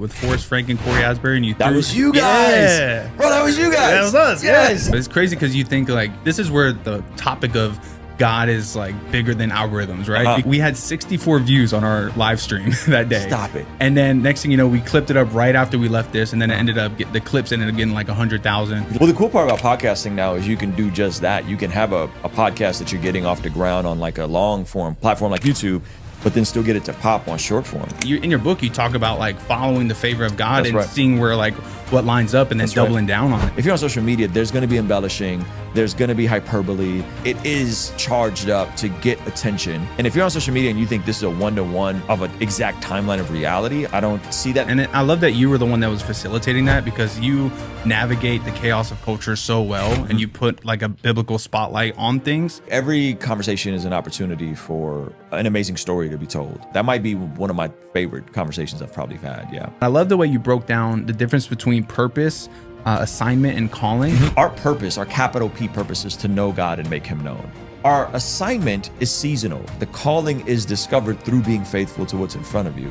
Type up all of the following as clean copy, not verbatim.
with Forrest Frank Cory Asbury, and that was you guys. Yeah. Bro, that was you guys. That was us. Yes. But it's crazy because you think like this is where the topic of God is like bigger than algorithms, right? We had 64 views on our live stream that day. Stop it. And then next thing you know, we clipped it up right after we left this, and then it ended up the clips ended up getting like 100,000. Well, the cool part about podcasting now is you can do just that. You can have a podcast that you're getting off the ground on like a long form platform like YouTube, but then still get it to pop on short form. In your book, you talk about like following the favor of God. That's and right. Seeing where like what lines up and then doubling down on it. If you're on social media, there's going to be embellishing. There's going to be hyperbole. It is charged up to get attention. And if you're on social media and you think this is a one-to-one of an exact timeline of reality, I don't see that. And I love that you were the one that was facilitating that because you navigate the chaos of culture so well and you put like a biblical spotlight on things. Every conversation is an opportunity for an amazing story to be told. That might be one of my favorite conversations I've probably had, yeah. I love the way you broke down the difference between purpose, assignment, and calling. Our purpose, our capital P purpose, is to know God and make him known. Our assignment is seasonal. The calling is discovered through being faithful to what's in front of you.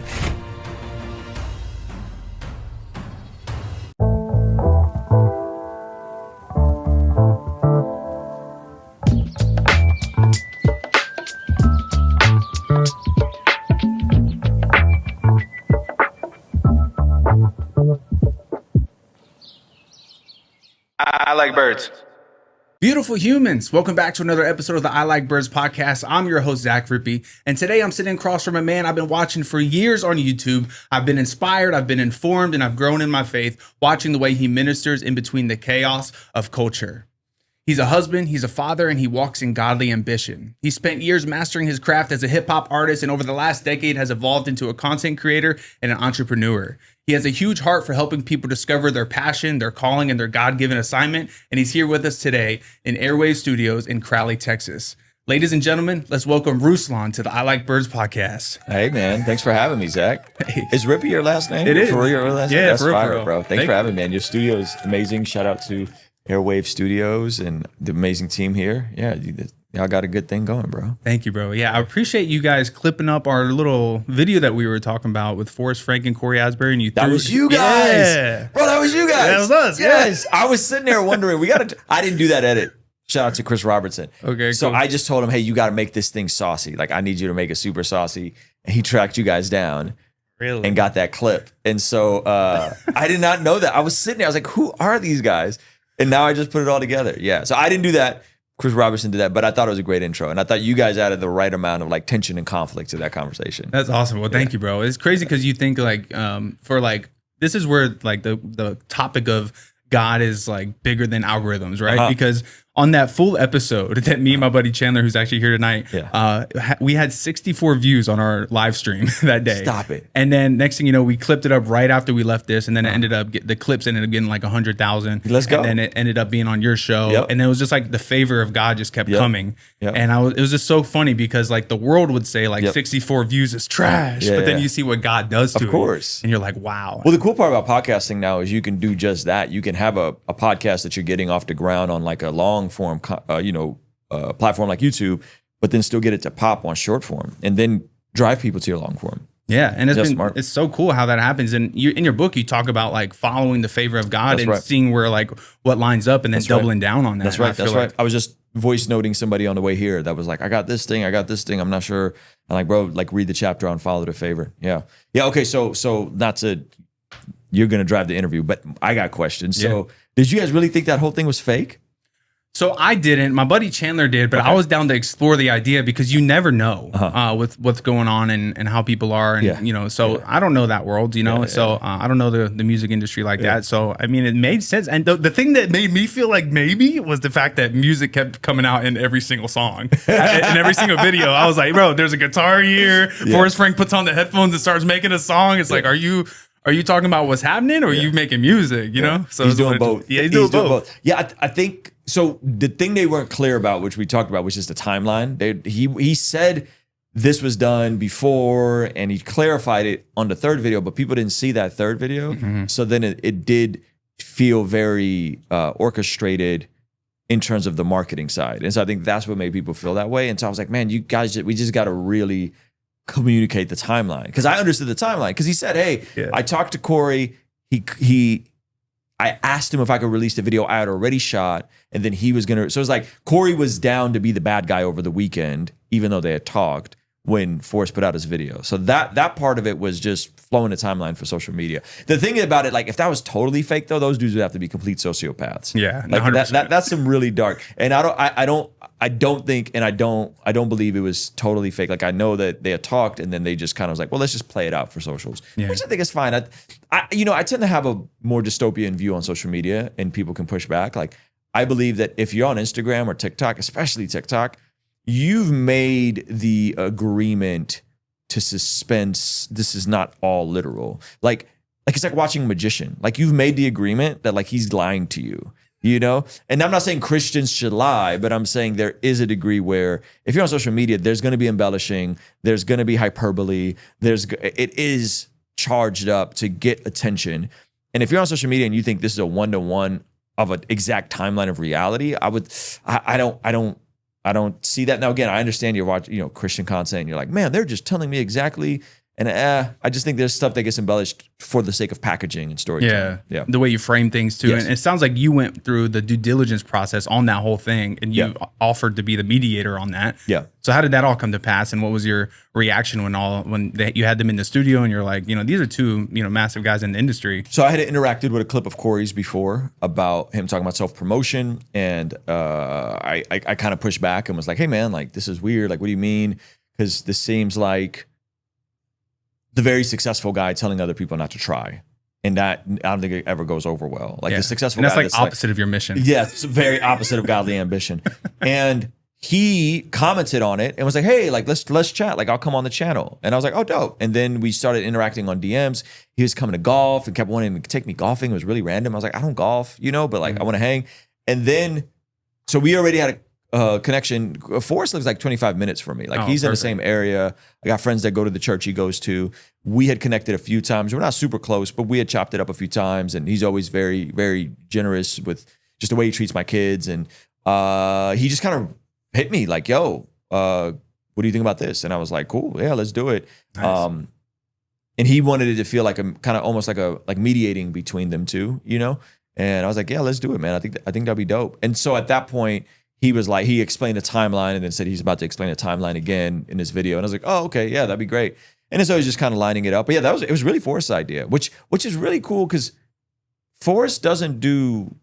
I like birds. Beautiful humans, welcome back to another episode of the I Like Birds podcast. I'm your host, Zach Rippey, and today I'm sitting across from a man I've been watching for years on YouTube. I've been inspired, I've been informed, and I've grown in my faith watching the way he ministers in between the chaos of culture. He's a husband, he's a father, and he walks in godly ambition. He spent years mastering his craft as a hip-hop artist, and over the last decade has evolved into a content creator and an entrepreneur. He has a huge heart for helping people discover their passion, their calling, and their God-given assignment, and he's here with us today in Airwave Studios in Crowley, Texas. Ladies and gentlemen, let's welcome Ruslan to the I Like Birds podcast. Hey, man. Thanks for having me, Zach. Hey. Is Rippey your last name? It is. For real, your last name? Yeah, That's for fire, real. bro. Thanks for having me, man. Your studio is amazing. Shout out to Airwave Studios and the amazing team here. Yeah, y'all got a good thing going, bro. Thank you, bro. Yeah, I appreciate you guys clipping up our little video that we were talking about with Forrest Frank Cory Asbury. And that was you guys. Yeah. Bro, that was you guys. That was us. Yes. I was sitting there wondering, I didn't do that edit. Shout out to Chris Robertson. Okay, so cool. I just told him, hey, you got to make this thing saucy. Like, I need you to make it super saucy. And he tracked you guys down. Really? And got that clip. And so I did not know that. I was sitting there. I was like, who are these guys? And now I just put it all together. Yeah. So I didn't do that. Chris Robertson did that, but I thought it was a great intro. And I thought you guys added the right amount of like tension and conflict to that conversation. That's awesome. Well, thank you, bro. It's crazy because you think like for like this is where like the topic of God is like bigger than algorithms, right? Because on that full episode that me and my buddy Chandler, who's actually here tonight, we had 64 views on our live stream that day. Stop it. And then next thing you know, we clipped it up right after we left this, and then it ended up the clips ended up getting like 100,000. Let's go. And then it ended up being on your show, and it was just like the favor of God just kept coming. And it was just so funny because like the world would say like 64 views is trash, but then you see what God does to it. Of course. And you're like, wow. Well, the cool part about podcasting now is you can do just that. You can have a podcast that you're getting off the ground on like a long form, platform like YouTube, but then still get it to pop on short form and then drive people to your long form. Yeah, and it's so cool how that happens. And in your book, you talk about like following the favor of God and seeing where like what lines up and then doubling down on that. That's right. That's right. I was just voice noting somebody on the way here that was like, I got this thing. I'm not sure. I'm like, bro, like read the chapter on follow the favor. Yeah. Yeah. Okay. So you're going to drive the interview, but I got questions. So did you guys really think that whole thing was fake? So I didn't. My buddy Chandler did, but I was down to explore the idea because you never know with what's going on and how people are. And, you know, so I don't know that world, you know, I don't know the music industry like that. So, I mean, it made sense. And the thing that made me feel like maybe was the fact that music kept coming out in every single song, in every single video. I was like, bro, there's a guitar here. Forrest Frank puts on the headphones and starts making a song. It's like, are you talking about what's happening or are you making music, you know? So he's doing both. Yeah, he's doing both. Yeah, I think so. The thing they weren't clear about, which we talked about, which is the timeline. He said this was done before, and he clarified it on the third video, but people didn't see that third video. So then it did feel very orchestrated in terms of the marketing side, and so I think that's what made people feel that way. And so I was like, man, you guys, we just got to really communicate the timeline, because I understood the timeline, because he said, hey, I talked to Cory. I asked him if I could release the video I had already shot, and then he was gonna. So it was like Cory was down to be the bad guy over the weekend, even though they had talked when Forrest put out his video. So that part of it was just flowing the timeline for social media. The thing about it, like if that was totally fake though, those dudes would have to be complete sociopaths. Yeah, like that's some really dark. And I don't think, and I don't believe it was totally fake. Like I know that they had talked, and then they just kind of was like, well, let's just play it out for socials, which I think is fine. I tend to have a more dystopian view on social media, and people can push back. Like I believe that if you're on Instagram or TikTok, especially TikTok, you've made the agreement to suspend. This is not all literal. Like it's like watching a magician. Like you've made the agreement that like he's lying to you. You know, and I'm not saying Christians should lie, but I'm saying there is a degree where if you're on social media, there's going to be embellishing, there's going to be hyperbole, it is charged up to get attention. And if you're on social media and you think this is a one-to-one of an exact timeline of reality, I don't see that. Now again, I understand you're watching, Christian content, and you're like, man, they're just telling me exactly. And I just think there's stuff that gets embellished for the sake of packaging and storytelling. Yeah. The way you frame things too. Yes. And it sounds like you went through the due diligence process on that whole thing, and you offered to be the mediator on that. Yeah. So how did that all come to pass, and what was your reaction when you had them in the studio and you're like, these are two, massive guys in the industry? So I had interacted with a clip of Cory's before about him talking about self-promotion, and I kind of pushed back and was like, hey man, like this is weird. Like, what do you mean? Because this seems like the very successful guy telling other people not to try. And that, I don't think it ever goes over well. Like the successful guy. That's like opposite of your mission. Yeah, it's very opposite of godly ambition. And he commented on it and was like, hey, like let's chat. Like I'll come on the channel. And I was like, oh, dope. And then we started interacting on DMs. He was coming to golf and kept wanting to take me golfing. It was really random. I was like, I don't golf, but like I want to hang. And then, so we already had a connection. Forrest lives like 25 minutes from me. Like he's in the same area. I got friends that go to the church he goes to. We had connected a few times. We're not super close, but we had chopped it up a few times. And he's always very, very generous with just the way he treats my kids. And he just kind of hit me like, yo, what do you think about this? And I was like, cool, yeah, let's do it. Nice. And he wanted it to feel like a kind of almost like mediating between them two, And I was like, yeah, let's do it, man. I think that'd be dope. And so at that point, he was like, he explained the timeline and then said he's about to explain the timeline again in this video. And I was like, oh, okay, yeah, that'd be great. And so he's just kind of lining it up. But yeah, it was really Forrest's idea, which is really cool because Forrest doesn't do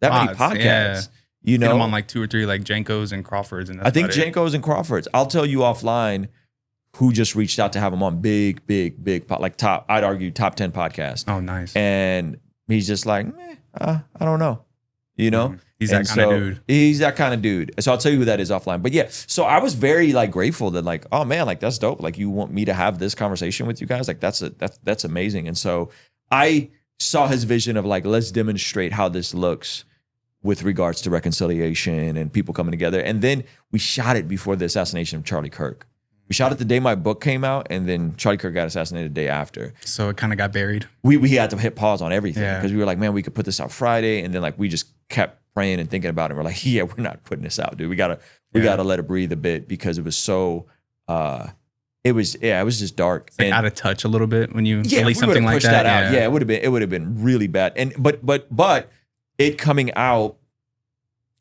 that many podcasts. Get him on like 2 or 3 like Jankos and Crawfords. And I think Jankos and Crawfords. I'll tell you offline who just reached out to have him on big, like I'd argue top 10 podcast. Oh, nice. And he's just like, I don't know, Mm-hmm. He's that kind of dude. He's that kind of dude. So I'll tell you who that is offline. But yeah, so I was very like grateful that like, oh man, like that's dope. Like you want me to have this conversation with you guys? Like that's amazing. And so I saw his vision of like, let's demonstrate how this looks with regards to reconciliation and people coming together. And then we shot it before the assassination of Charlie Kirk. We shot it the day my book came out, and then Charlie Kirk got assassinated the day after. So it kind of got buried. We had to hit pause on everything because we were like, man, we could put this out Friday, and then like we just kept praying and thinking about it. We're like, yeah, we're not putting this out, dude. We gotta let it breathe a bit because it was so. It was just dark. It's like out of touch a little bit when you release something like that. Out. Yeah, it would have been really bad. And but it coming out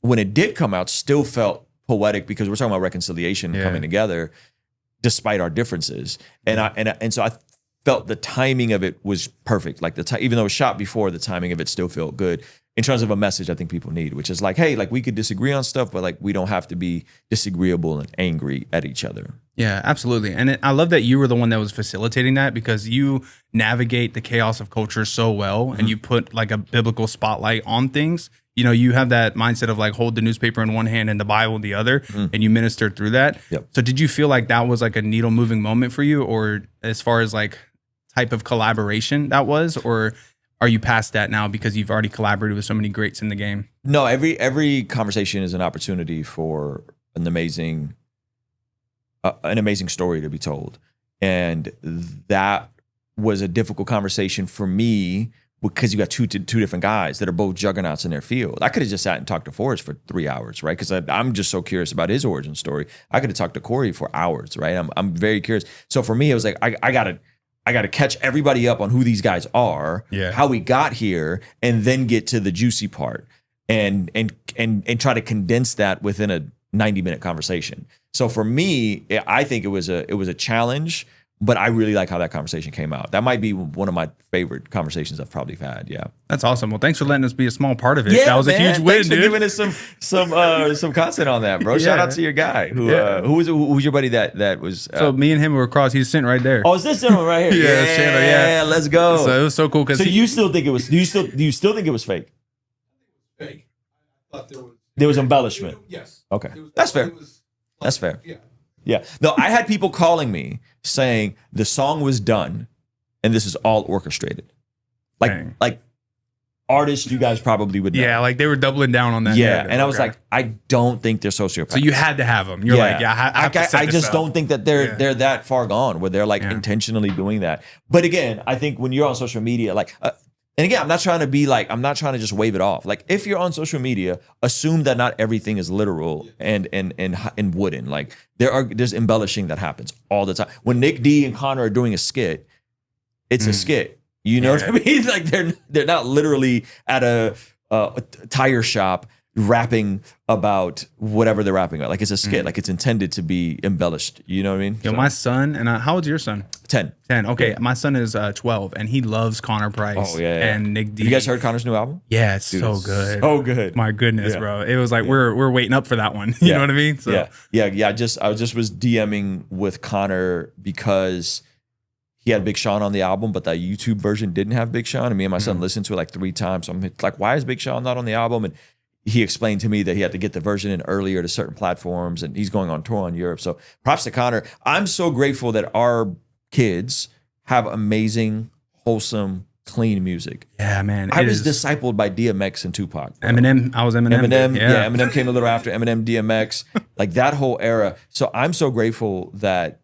when it did come out still felt poetic because we're talking about reconciliation coming together despite our differences. And so I felt the timing of it was perfect. Like even though it was shot before, the timing of it still felt good in terms of a message I think people need, which is like, hey, like we could disagree on stuff, but like we don't have to be disagreeable and angry at each other. Yeah, absolutely. And I love that you were the one that was facilitating that because you navigate the chaos of culture so well and you put like a biblical spotlight on things. You have that mindset of like hold the newspaper in one hand and the Bible in the other, and you minister through that. Yep. So did you feel like that was like a needle moving moment for you, or as far as like type of collaboration that was, or are you past that now because you've already collaborated with so many greats in the game? No, every conversation is an opportunity for an amazing story to be told. And that was a difficult conversation for me because you got two different guys that are both juggernauts in their field. I could have just sat and talked to Forrest for 3 hours, right? Because I'm just so curious about his origin story. I could have talked to Cory for hours, right? I'm very curious. So for me, it was like I gotta catch everybody up on who these guys are, how we got here, and then get to the juicy part and try to condense that within a 90-minute conversation. So for me, I think it was a challenge, but I really like how that conversation came out. That might be one of my favorite conversations I've probably had. Yeah, that's awesome. Well, thanks for letting us be a small part of it. Yeah, that was a huge win, thanks for giving us some content on that, bro. Shout out to your guy who was your buddy that was. So me and him were across. He's sitting right there. Oh, is this gentleman right here? That's Chandler. Yeah, let's go. So it was so cool because. So you still think it was? Do you still think it was fake? Fake. I thought there was embellishment. Yes. Okay, that's fair. That's fair. Yeah. Yeah. No, I had people calling me saying the song was done and this is all orchestrated. Like artists, you guys probably would know. Yeah, like they were doubling down on that. Yeah. Narrative. And I was like, I don't think they're sociopaths. So you had to have them. You're like, I just don't think that they're that far gone where they're like intentionally doing that. But again, I think when you're on social media, like and again, I'm not trying to just wave it off. Like if you're on social media, assume that not everything is literal and wooden. Like there's embellishing that happens all the time. When Nick D and Connor are doing a skit, it's a skit. You know what I mean? Like they're not literally at a tire shop rapping about whatever they're rapping about. Like it's a skit. Like it's intended to be embellished. You know what I mean? Yo, my son and how old's your son? 10. Okay, yeah. My son is 12 and he loves Connor Price. Oh yeah. And Nick D. Have you guys heard Connor's new album? Yeah, it's so good. So good. My goodness, bro. It was like we're waiting up for that one. You know what I mean? So yeah. I just was DMing with Connor because he had Big Sean on the album, but the YouTube version didn't have Big Sean. And me and my son listened to it like 3 times. So I'm like, why is Big Sean not on the album? And he explained to me that he had to get the version in earlier to certain platforms, and he's going on tour in Europe. So props to Connor. I'm so grateful that our kids have amazing, wholesome, clean music. Yeah, man. I was discipled by DMX and Tupac. Bro. Eminem. I was Eminem. Eminem came a little after Eminem, DMX, like that whole era. So I'm so grateful that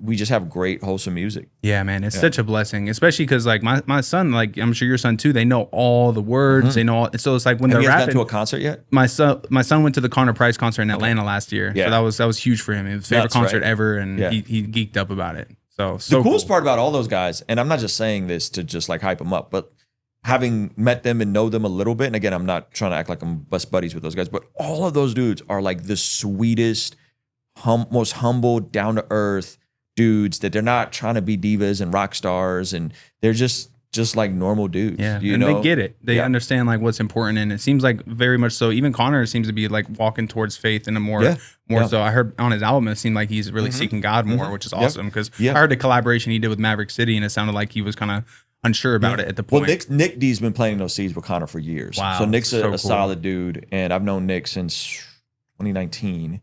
we just have great, wholesome music. Yeah, man. It's such a blessing, especially because like my son, like I'm sure your son too, they know all the words. They know all, so it's like when they're rapping. Have you guys been to a concert yet? My son went to the Connor Price concert in Atlanta last year. Yeah. So that was huge for him. It was his favorite concert ever, and he geeked up about it. So the coolest part about all those guys, and I'm not just saying this to just like hype them up, but having met them and know them a little bit, and again, I'm not trying to act like I'm best buddies with those guys, but all of those dudes are like the sweetest, most humble, down to earth dudes that they're not trying to be divas and rock stars, and they're just like normal dudes. Yeah, you and know? they get it. They understand like what's important, and it seems like very much so. Even Connor seems to be like walking towards faith in a more so. I heard on his album, it seemed like he's really seeking God more, which is awesome because I heard the collaboration he did with Maverick City, and it sounded like he was kind of unsure about it at the point. Well, Nick D's been planting those seeds with Connor for years. Wow, so Nick's a solid dude, and I've known Nick since 2019.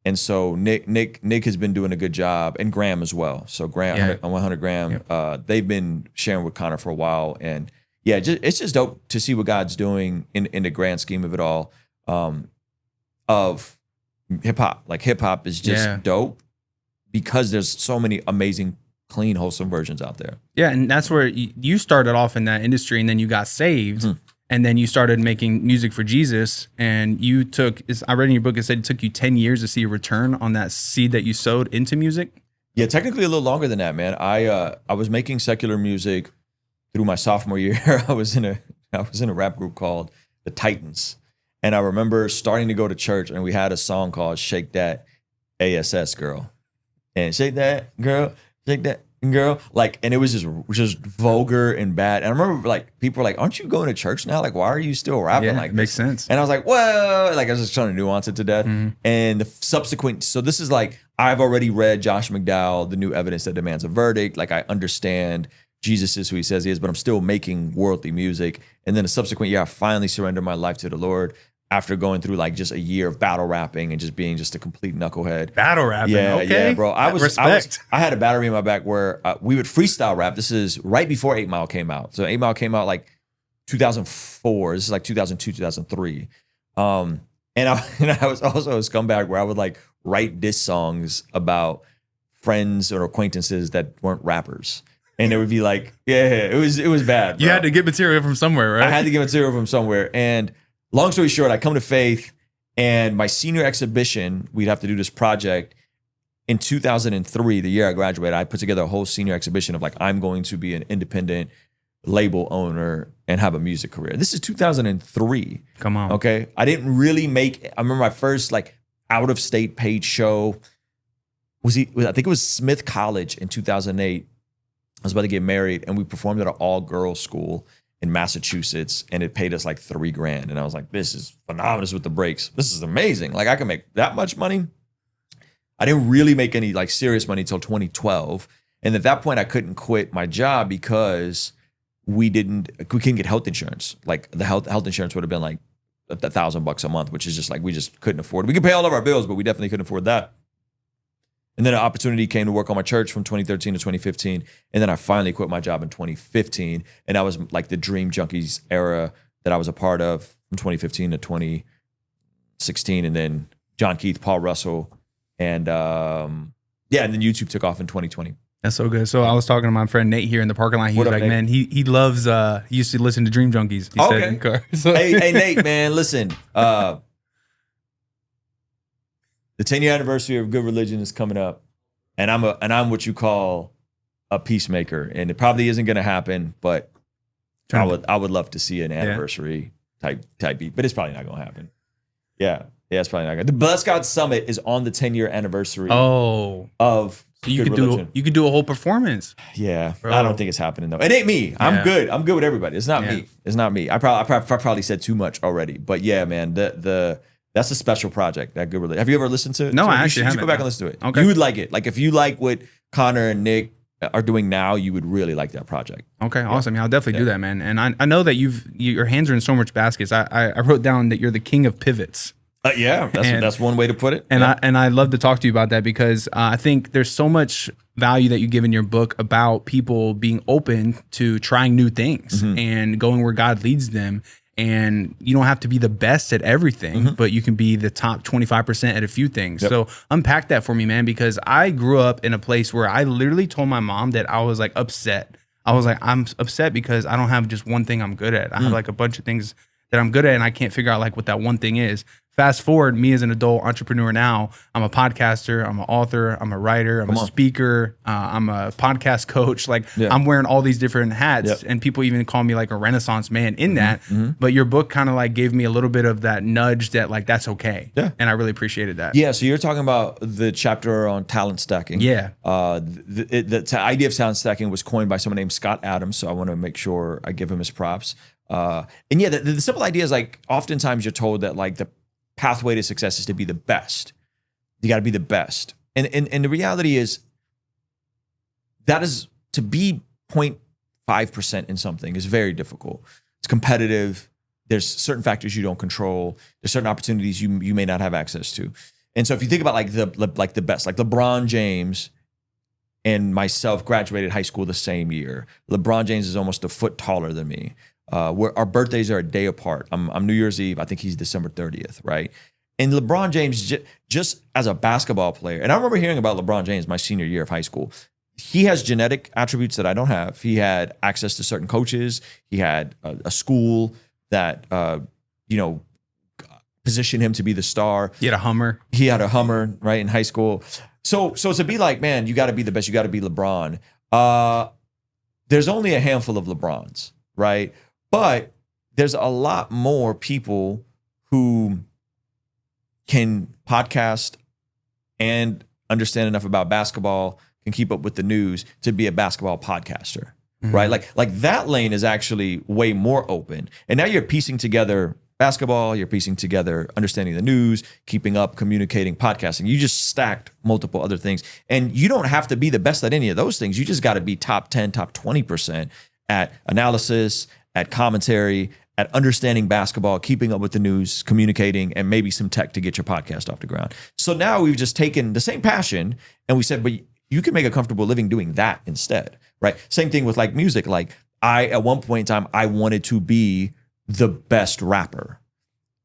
And so Nick has been doing a good job, and Graham as well. So Graham, 100 Graham, they've been sharing with Connor for a while, and it's just dope to see what God's doing in the grand scheme of it all, of hip hop. Like hip hop is just dope because there's so many amazing, clean, wholesome versions out there. Yeah, and that's where you started off in that industry, and then you got saved. And then you started making music for Jesus, and you I read in your book, it said it took you 10 years to see a return on that seed that you sowed into music. Yeah, technically a little longer than that, man. I was making secular music through my sophomore year. I was in a rap group called The Titans. And I remember starting to go to church, and we had a song called Shake That ASS Girl. And shake that girl, shake that girl, like, and it was just vulgar and bad. And I remember like people were like, "Aren't you going to church now? Like, why are you still rapping like this?" Makes sense. And I was like, "Well," like I was just trying to nuance it to death. And the subsequent, so this is like I've already read Josh McDowell, The New Evidence That Demands a Verdict. Like I understand Jesus is who he says he is, but I'm still making worldly music. And then the subsequent year, I finally surrendered my life to the Lord. After going through like just a year of battle rapping and just being just a complete knucklehead. Battle rapping, yeah, bro. I had a battery in my back where we would freestyle rap. This is right before 8 Mile came out. So 8 Mile came out like 2004. This is like 2002, 2003. And I was also a scumbag where I would like write diss songs about friends or acquaintances that weren't rappers. And it would be like, it was bad. You bro. had to get material from somewhere, right? I had to get material from somewhere. And long story short, I come to Faith, and my senior exhibition, we'd have to do this project. In 2003, the year I graduated, I put together a whole senior exhibition of like, I'm going to be an independent label owner and have a music career. This is 2003. Come on. Okay. I didn't really I remember my first like out of state paid show I think it was Smith College in 2008. I was about to get married, and we performed at an all girls school in Massachusetts, and it paid us like $3,000. And I was like, this is phenomenal with the breaks. This is amazing. Like, I can make that much money. I didn't really make any like serious money until 2012. And at that point I couldn't quit my job because we couldn't get health insurance. Like the health insurance would have been like $1,000 a month, which is just like, we just couldn't afford it. We could pay all of our bills, but we definitely couldn't afford that. And then an opportunity came to work on my church from 2013 to 2015. And then I finally quit my job in 2015. And that was like the Dream Junkies era that I was a part of from 2015 to 2016. And then John Keith, Paul Russell, and and then YouTube took off in 2020. That's so good. So I was talking to my friend Nate here in the parking lot. He was like, Nate? Man, he loves, he used to listen to Dream Junkies. He said in the car. So. Hey, Nate, man, listen. The 10-year anniversary of Good Religion is coming up, and I'm what you call a peacemaker, and it probably isn't going to happen, but I would love to see an anniversary type beat, but it's probably not going to happen. Yeah, it's probably not going to. The Bless God Summit is on the 10-year anniversary. Of so you could do a whole performance. Yeah, bro. I don't think it's happening though. It ain't me. I'm good. I'm good with everybody. It's not me. It's not me. I probably said too much already, but yeah, man, that's a special project, that Good Religion. Have you ever listened to it? No, so I actually haven't. You should go back and listen to it. Okay. You would like it. Like if you like what Connor and Nick are doing now, you would really like that project. Okay, awesome. Yeah, I'll definitely do that, man. And I know that your hands are in so much baskets. I wrote down that you're the king of pivots. That's one way to put it. And I love to talk to you about that because I think there's so much value that you give in your book about people being open to trying new things and going where God leads them. And you don't have to be the best at everything, but you can be the top 25% at a few things. Yep. So unpack that for me, man, because I grew up in a place where I literally told my mom that I was like upset. I was like, I'm upset because I don't have just one thing I'm good at. I have like a bunch of things that I'm good at, and I can't figure out like what that one thing is. Fast forward, me as an adult entrepreneur now, I'm a podcaster, I'm an author, I'm a writer, I'm a speaker, I'm a podcast coach. Like I'm wearing all these different hats, and people even call me like a Renaissance man in that. But your book kind of like gave me a little bit of that nudge that like that's okay. Yeah, and I really appreciated that. Yeah. So you're talking about the chapter on talent stacking. Yeah. The idea of talent stacking was coined by someone named Scott Adams. So I want to make sure I give him his props. And yeah, the simple idea is like oftentimes you're told that like the pathway to success is to be the best. You got to be the best. And the reality is that is to be 0.5% in something is very difficult. It's competitive. There's certain factors you don't control. There's certain opportunities you may not have access to. And so if you think about like the best, like LeBron James and myself graduated high school the same year. LeBron James is almost a foot taller than me. Our birthdays are a day apart. I'm New Year's Eve. I think he's December 30th, right? And LeBron James, just as a basketball player, and I remember hearing about LeBron James my senior year of high school. He has genetic attributes that I don't have. He had access to certain coaches. He had a school that, positioned him to be the star. He had a Hummer. He had a Hummer, right, in high school. So to be like, man, you got to be the best. You got to be LeBron. There's only a handful of LeBrons, right? But there's a lot more people who can podcast and understand enough about basketball, can keep up with the news to be a basketball podcaster, right? Like that lane is actually way more open. And now you're piecing together basketball, you're piecing together understanding the news, keeping up, communicating, podcasting. You just stacked multiple other things. And you don't have to be the best at any of those things. You just got to be top 10, top 20% at analysis, at commentary, at understanding basketball, keeping up with the news, communicating, and maybe some tech to get your podcast off the ground. So now we've just taken the same passion and we said, but you can make a comfortable living doing that instead, right? Same thing with like music. Like at one point in time, I wanted to be the best rapper.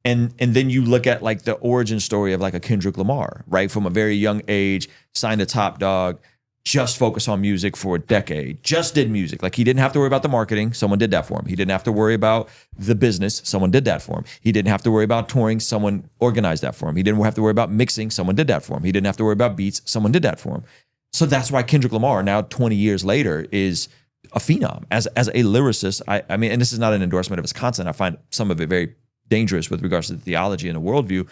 And then you look at like the origin story of like a Kendrick Lamar, right? From a very young age, signed to Top Dog, just focused on music for a decade, just did music. Like he didn't have to worry about the marketing. Someone did that for him. He didn't have to worry about the business. Someone did that for him. He didn't have to worry about touring. Someone organized that for him. He didn't have to worry about mixing. Someone did that for him. He didn't have to worry about beats. Someone did that for him. So that's why Kendrick Lamar, now 20 years later, is a phenom. As a lyricist, I mean, and this is not an endorsement of his content. I find some of it very dangerous with regards to the theology and the worldview.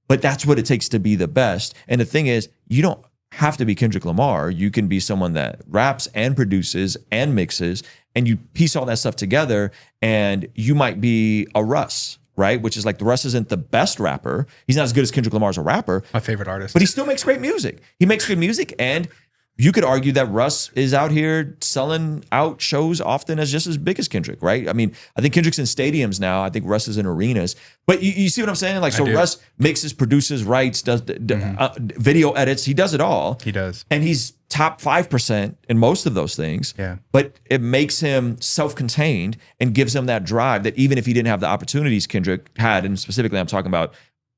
But that's what it takes to be the best. And the thing is, you don't have to be Kendrick Lamar. You can be someone that raps and produces and mixes, and you piece all that stuff together, and you might be a Russ, right? Which is like the Russ isn't the best rapper. He's not as good as Kendrick Lamar as a rapper. My favorite artist. But he still makes great music. He makes good music, and you could argue that Russ is out here selling out shows often as just as big as Kendrick, right? I mean, I think Kendrick's in stadiums now. I think Russ is in arenas. But you see what I'm saying? Like, so Russ mixes, produces, writes, does video edits. He does it all. He does. And he's top 5% in most of those things. Yeah. But it makes him self-contained and gives him that drive that even if he didn't have the opportunities Kendrick had, and specifically I'm talking about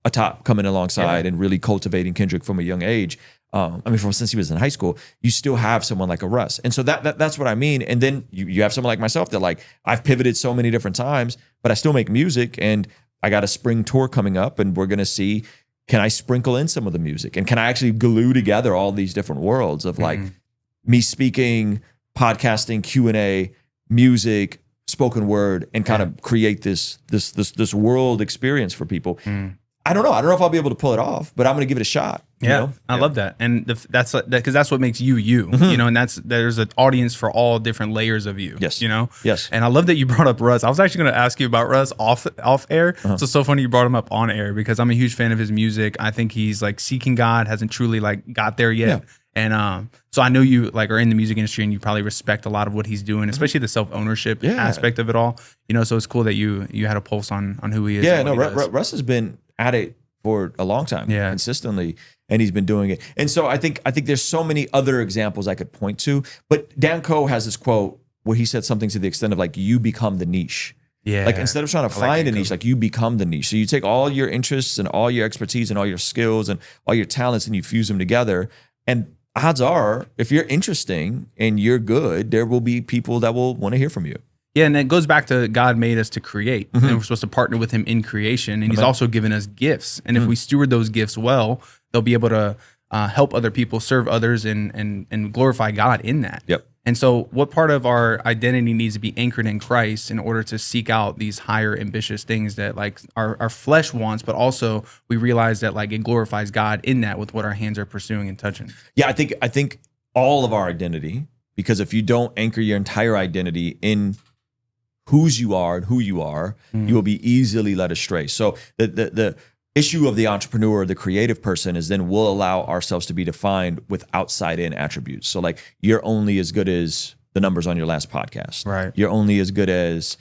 a top coming alongside and really cultivating Kendrick from a young age. I mean, from since he was in high school, you still have someone like a Russ. And so that's what I mean. And then you have someone like myself that like, I've pivoted so many different times, but I still make music, and I got a spring tour coming up, and we're going to see, can I sprinkle in some of the music? And can I actually glue together all these different worlds of like me speaking, podcasting, Q&A, music, spoken word, and kind of create this world experience for people. I don't know. I don't know if I'll be able to pull it off, but I'm going to give it a shot. Yeah, you know? I love that, and that's because that's what makes you, you know, and there's an audience for all different layers of you. Yes, you know. Yes, and I love that you brought up Russ. I was actually going to ask you about Russ off air. So it's so funny you brought him up on air because I'm a huge fan of his music. I think he's like seeking God, hasn't truly like got there yet. Yeah. And so I know you like are in the music industry and you probably respect a lot of what he's doing, especially the self-ownership aspect of it all. You know, so it's cool that you had a pulse on who he is. Yeah, no, Russ has been at it for a long time, consistently, and he's been doing it. And so I think there's so many other examples I could point to. But Dan Coe has this quote where he said something to the extent of like, you become the niche. Yeah. Like instead of trying to find a niche, like you become the niche. So you take all your interests and all your expertise and all your skills and all your talents and you fuse them together. And odds are, if you're interesting and you're good, there will be people that will want to hear from you. Yeah, and it goes back to God made us to create, and we're supposed to partner with him in creation, and he's also given us gifts. And if we steward those gifts well, they'll be able to help other people, serve others, and glorify God in that. Yep. And so what part of our identity needs to be anchored in Christ in order to seek out these higher ambitious things that like our flesh wants, but also we realize that like it glorifies God in that with what our hands are pursuing and touching. Yeah, I think all of our identity, because if you don't anchor your entire identity in whose you are and who you are, you will be easily led astray. So the issue of the entrepreneur, the creative person, is then we'll allow ourselves to be defined with outside in attributes. So like you're only as good as the numbers on your last podcast. Right. You're only as good as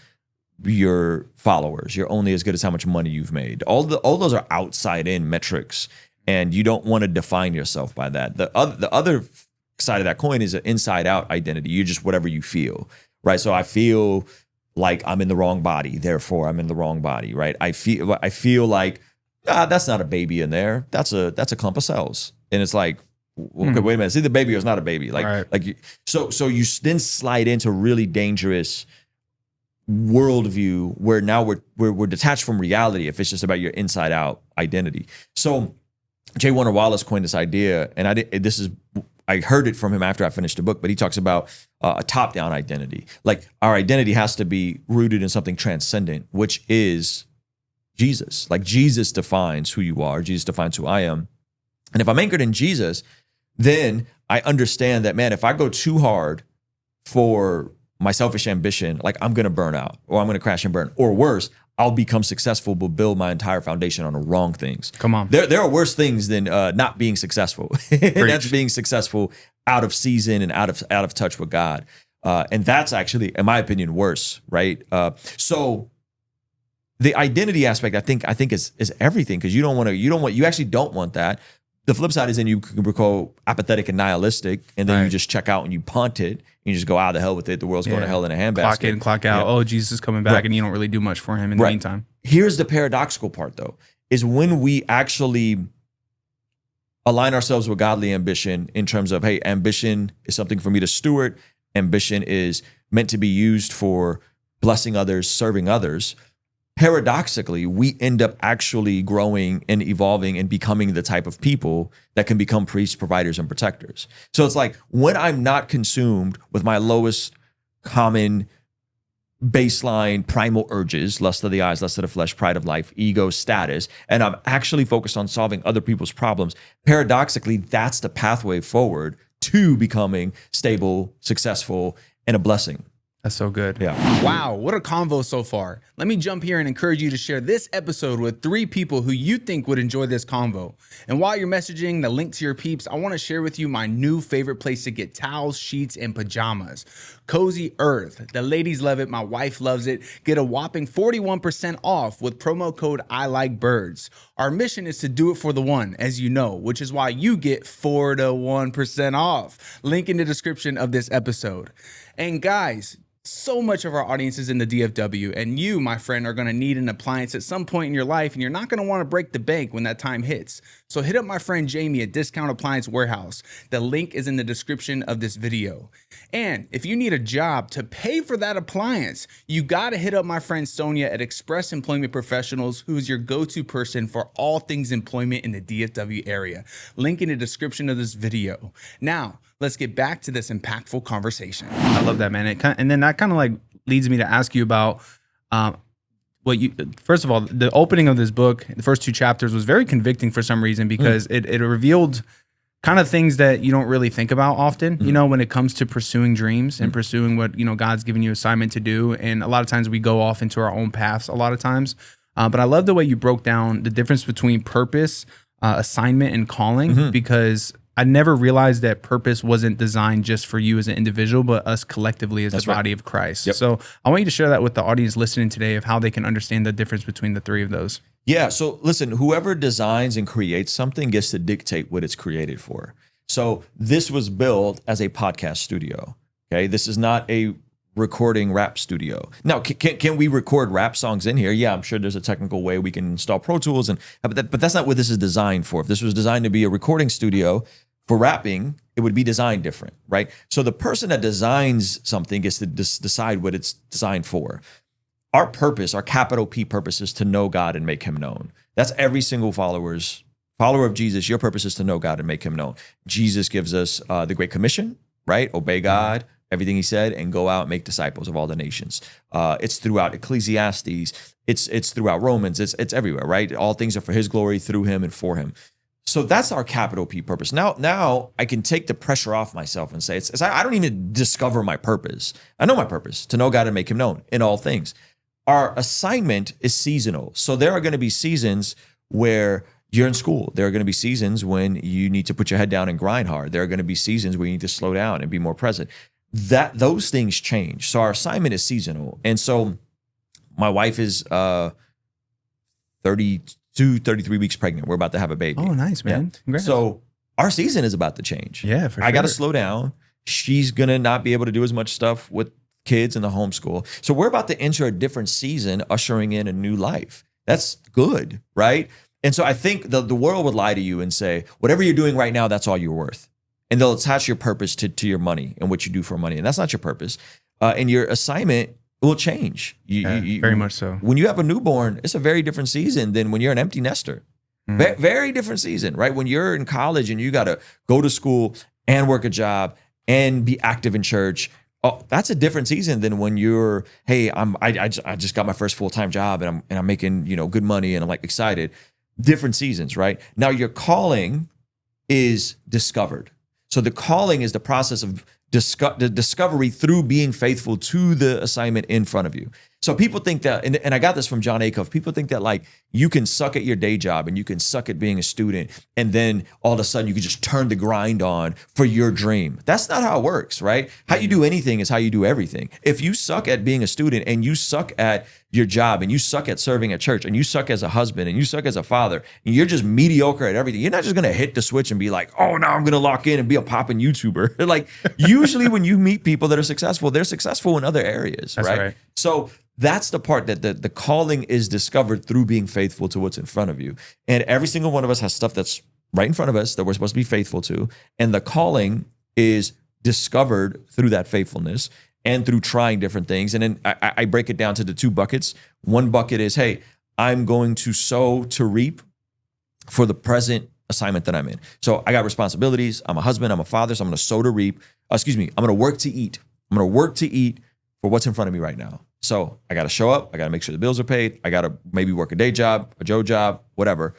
your followers. You're only as good as how much money you've made. All those are outside in metrics, and you don't want to define yourself by that. The other side of that coin is an inside out identity. You're just whatever you feel, right? So I feel like I'm in the wrong body, therefore I'm in the wrong body, right? I feel like that's not a baby in there. That's a clump of cells, and it's like, okay, wait a minute, is it a baby or it's not a baby? Like, so you then slide into really dangerous worldview where now we're detached from reality if it's just about your inside out identity. So J. Warner Wallace coined this idea, and I heard it from him after I finished the book, but he talks about a top-down identity. Like our identity has to be rooted in something transcendent, which is Jesus. Like Jesus defines who you are. Jesus defines who I am. And if I'm anchored in Jesus, then I understand that, man, if I go too hard for my selfish ambition, like I'm going to burn out, or I'm going to crash and burn, or worse, I'll become successful but build my entire foundation on the wrong things. Come on. There are worse things than not being successful. That's being successful out of season and out of touch with God. And that's actually, in my opinion, worse, right? So the identity aspect, I think is everything, because you actually don't want that. The flip side is then you can become apathetic and nihilistic, and then you just check out and you punt it, and you just go out of the hell with it. The world's going to hell in a handbasket. Clock in, clock out. Oh, Jesus is coming back, and you don't really do much for him in the meantime. Here's the paradoxical part, though, is when we actually align ourselves with godly ambition in terms of, hey, ambition is something for me to steward. Ambition is meant to be used for blessing others, serving others. Paradoxically, we end up actually growing and evolving and becoming the type of people that can become priests, providers, and protectors. So it's like when I'm not consumed with my lowest common baseline primal urges, lust of the eyes, lust of the flesh, pride of life, ego, status, and I'm actually focused on solving other people's problems, paradoxically, that's the pathway forward to becoming stable, successful, and a blessing. That's so good. Yeah. Wow, what a convo so far. Let me jump here and encourage you to share this episode with 3 people who you think would enjoy this convo. And while you're messaging the link to your peeps, I want to share with you my new favorite place to get towels, sheets, and pajamas. Cozy Earth. The ladies love it. My wife loves it. Get a whopping 41% off with promo code ILikeBirds. Our mission is to do it for the one, as you know, which is why you get 4 to 1% off. Link in the description of this episode. And guys, so much of our audience is in the DFW, and you, my friend, are going to need an appliance at some point in your life, and you're not going to want to break the bank when that time hits. So hit up my friend Jamie at Discount Appliance Warehouse. The link is in the description of this video. And if you need a job to pay for that appliance, you got to hit up my friend Sonia at Express Employment Professionals, who's your go-to person for all things employment in the DFW area. Link in the description of this video. Now, let's get back to this impactful conversation. I love that, man. And then that kind of like leads me to ask you about first of all, the opening of this book, the first 2 chapters was very convicting for some reason, because it revealed kind of things that you don't really think about often, you know, when it comes to pursuing dreams and pursuing what, you know, God's given you assignment to do. And a lot of times we go off into our own paths a lot of times. But I love the way you broke down the difference between purpose, assignment, and calling, because I never realized that purpose wasn't designed just for you as an individual, but us collectively as the body of Christ. Yep. So I want you to share that with the audience listening today of how they can understand the difference between the 3 of those. Yeah. So listen, whoever designs and creates something gets to dictate what it's created for. So this was built as a podcast studio. Okay. This is not a recording rap studio. Now, can we record rap songs in here? Yeah, I'm sure there's a technical way we can install Pro Tools, but that's not what this is designed for. If this was designed to be a recording studio for rapping, it would be designed different, right? So the person that designs something gets to decide what it's designed for. Our purpose, our capital P purpose, is to know God and make him known. That's every single follower of Jesus. Your purpose is to know God and make him known. Jesus gives us the Great Commission, right? Obey God, everything he said, and go out and make disciples of all the nations. It's throughout Ecclesiastes. It's throughout Romans. It's everywhere, right? All things are for his glory, through him, and for him. So that's our capital P purpose. Now I can take the pressure off myself and say, I don't even discover my purpose. I know my purpose, to know God and make him known in all things. Our assignment is seasonal. So there are going to be seasons where you're in school. There are going to be seasons when you need to put your head down and grind hard. There are going to be seasons where you need to slow down and be more present. Those things change. So our assignment is seasonal. And so my wife is 33 weeks pregnant. We're about to have a baby. Oh, nice, man. Yeah. Congrats. So our season is about to change. Yeah, for sure. I got to slow down. She's going to not be able to do as much stuff with kids in the homeschool. So we're about to enter a different season, ushering in a new life. That's good, right? And so I think the world would lie to you and say, whatever you're doing right now, that's all you're worth. And they'll attach your purpose to your money and what you do for money. And that's not your purpose. And your assignment will change. Very much so. When you have a newborn, it's a very different season than when you're an empty nester. Very different season, right? When you're in college and you got to go to school and work a job and be active in church. Oh, that's a different season than when you're, hey, I just got my first full-time job and I'm making, good money and I'm like excited. Different seasons, right? Now your calling is discovered. So the calling is the process of the discovery through being faithful to the assignment in front of you. So people think that, and I got this from John Acuff, people think that like you can suck at your day job and you can suck at being a student and then all of a sudden you can just turn the grind on for your dream. That's not how it works, right? How you do anything is how you do everything. If you suck at being a student and you suck at your job and you suck at serving at church and you suck as a husband and you suck as a father and you're just mediocre at everything, you're not just going to hit the switch and be like, oh, now I'm going to lock in and be a popping YouTuber. Like usually when you meet people that are successful, they're successful in other areas, right? So that's the part that the calling is discovered through being faithful to what's in front of you. And every single one of us has stuff that's right in front of us that we're supposed to be faithful to. And the calling is discovered through that faithfulness and through trying different things. And then I break it down to the two buckets. One bucket is, hey, I'm going to sow to reap for the present assignment that I'm in. So I got responsibilities. I'm a husband, I'm a father, so I'm going to sow to reap. I'm going to work to eat. I'm going to work to eat for what's in front of me right now. So I got to show up. I got to make sure the bills are paid. I got to maybe work a day job, a Joe job, whatever.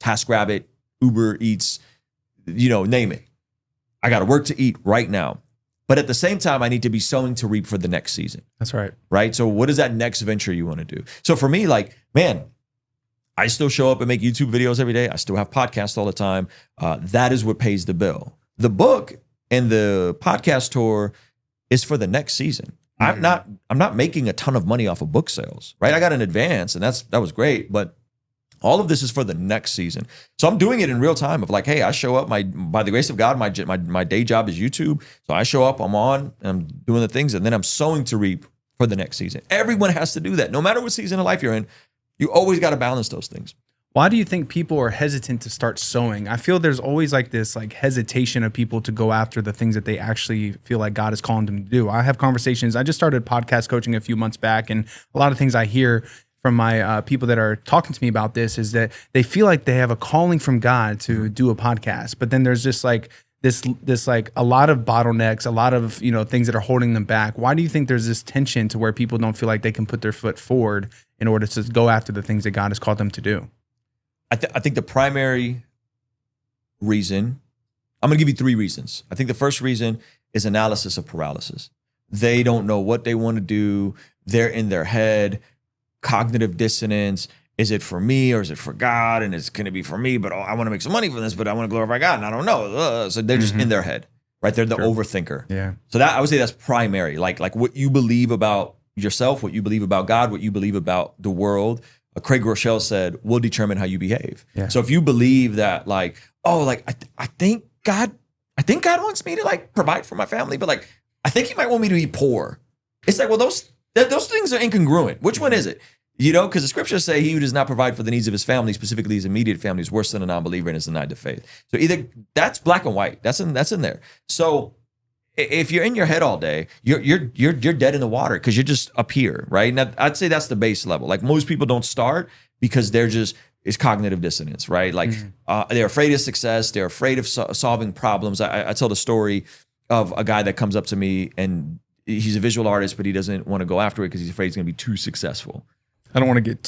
TaskRabbit, Uber Eats, name it. I got to work to eat right now. But at the same time, I need to be sowing to reap for the next season. That's right. Right? So what is that next venture you want to do? So for me, like, man, I still show up and make YouTube videos every day. I still have podcasts all the time. That is what pays the bill. The book and the podcast tour is for the next season. I'm not making a ton of money off of book sales, right? I got an advance and that was great, but all of this is for the next season. So I'm doing it in real time of like, hey, I show up, by the grace of God, my day job is YouTube. So I show up, I'm on, and I'm doing the things, and then I'm sowing to reap for the next season. Everyone has to do that. No matter what season of life you're in, you always got to balance those things. Why do you think people are hesitant to start sowing? I feel there's always like this hesitation of people to go after the things that they actually feel like God is calling them to do. I have conversations. I just started podcast coaching a few months back, and a lot of things I hear from my people that are talking to me about this is that they feel like they have a calling from God to do a podcast, but then there's just like this like a lot of bottlenecks, a lot of things that are holding them back. Why do you think there's this tension to where people don't feel like they can put their foot forward in order to go after the things that God has called them to do? I think the primary reason, I'm going to give you three reasons. I think the first reason is analysis of paralysis. They don't know what they want to do. They're in their head, cognitive dissonance. Is it for me or is it for God? And it's going to be for me, but I want to make some money from this, but I want to glorify God and I don't know. So they're just in their head, right? They're the overthinker. Yeah. So that, I would say that's primary, like what you believe about yourself, what you believe about God, what you believe about the world. Craig Rochelle said, will determine how you behave. Yeah. So if you believe that I think God wants me to like provide for my family, but like, I think he might want me to be poor. It's like, well, those things are incongruent. Which one is it? Because the scriptures say he who does not provide for the needs of his family, specifically his immediate family, is worse than a non-believer and is denied the faith. So either that's black and white. That's in there. So if you're in your head all day, you're dead in the water because you're just up here, right? And I'd say that's the base level. Like most people don't start because it's cognitive dissonance, right? Like they're afraid of success. They're afraid of solving problems. I tell the story of a guy that comes up to me and he's a visual artist, but he doesn't want to go after it because he's afraid he's going to be too successful. I don't want to get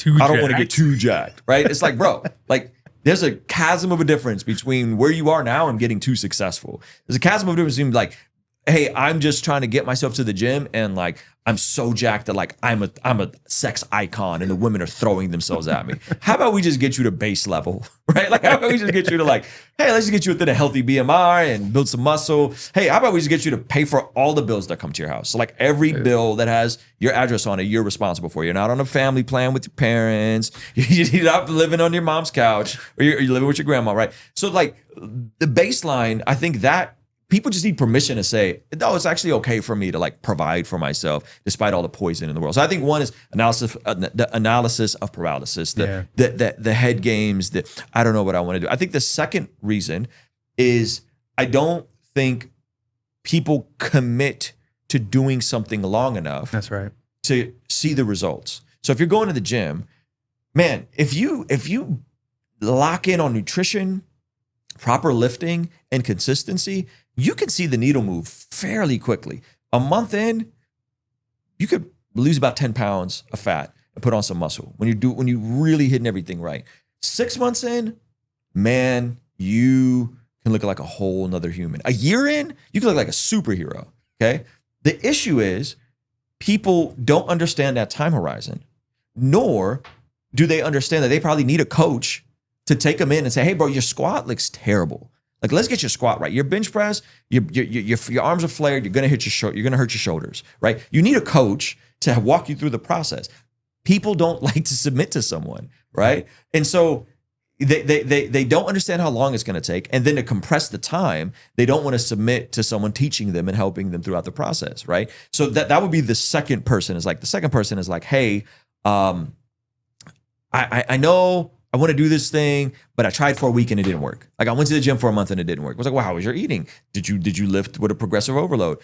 too jacked, right? It's like, bro, like there's a chasm of a difference between where you are now and getting too successful. There's a chasm of a difference between like, hey, I'm just trying to get myself to the gym and like I'm so jacked that like I'm a sex icon and the women are throwing themselves at me. How about we just get you to base level, right? Like how about we just get you to like, hey, let's just get you within a healthy BMI and build some muscle. Hey, how about we just get you to pay for all the bills that come to your house? So like every bill that has your address on it, you're responsible for. You're not on a family plan with your parents. You're not living on your mom's couch or you're living with your grandma, right? So like the baseline, I think that people just need permission to say, no, it's actually okay for me to like provide for myself despite all the poison in the world. So I think one is the analysis of paralysis, the head games, that I don't know what I want to do. I think the second reason is I don't think people commit to doing something long enough. That's right. To see the results. So if you're going to the gym, man, if you lock in on nutrition, proper lifting, and consistency, you can see the needle move fairly quickly. A month in, you could lose about 10 pounds of fat and put on some muscle when you really hitting everything right. 6 months in, man, you can look like a whole nother human. A year in, you can look like a superhero, okay? The issue is people don't understand that time horizon, nor do they understand that they probably need a coach to take them in and say, hey, bro, your squat looks terrible. Like, let's get your squat right. Your bench press, your arms are flared. You're gonna hurt your shoulders, right? You need a coach to walk you through the process. People don't like to submit to someone, right? And so they don't understand how long it's gonna take. And then to compress the time, they don't want to submit to someone teaching them and helping them throughout the process, right? So that would be the second person. The second person is like, hey, I know I want to do this thing, but I tried for a week and it didn't work. Like I went to the gym for a month and it didn't work. I was like, well, how was your eating? Did you lift with a progressive overload?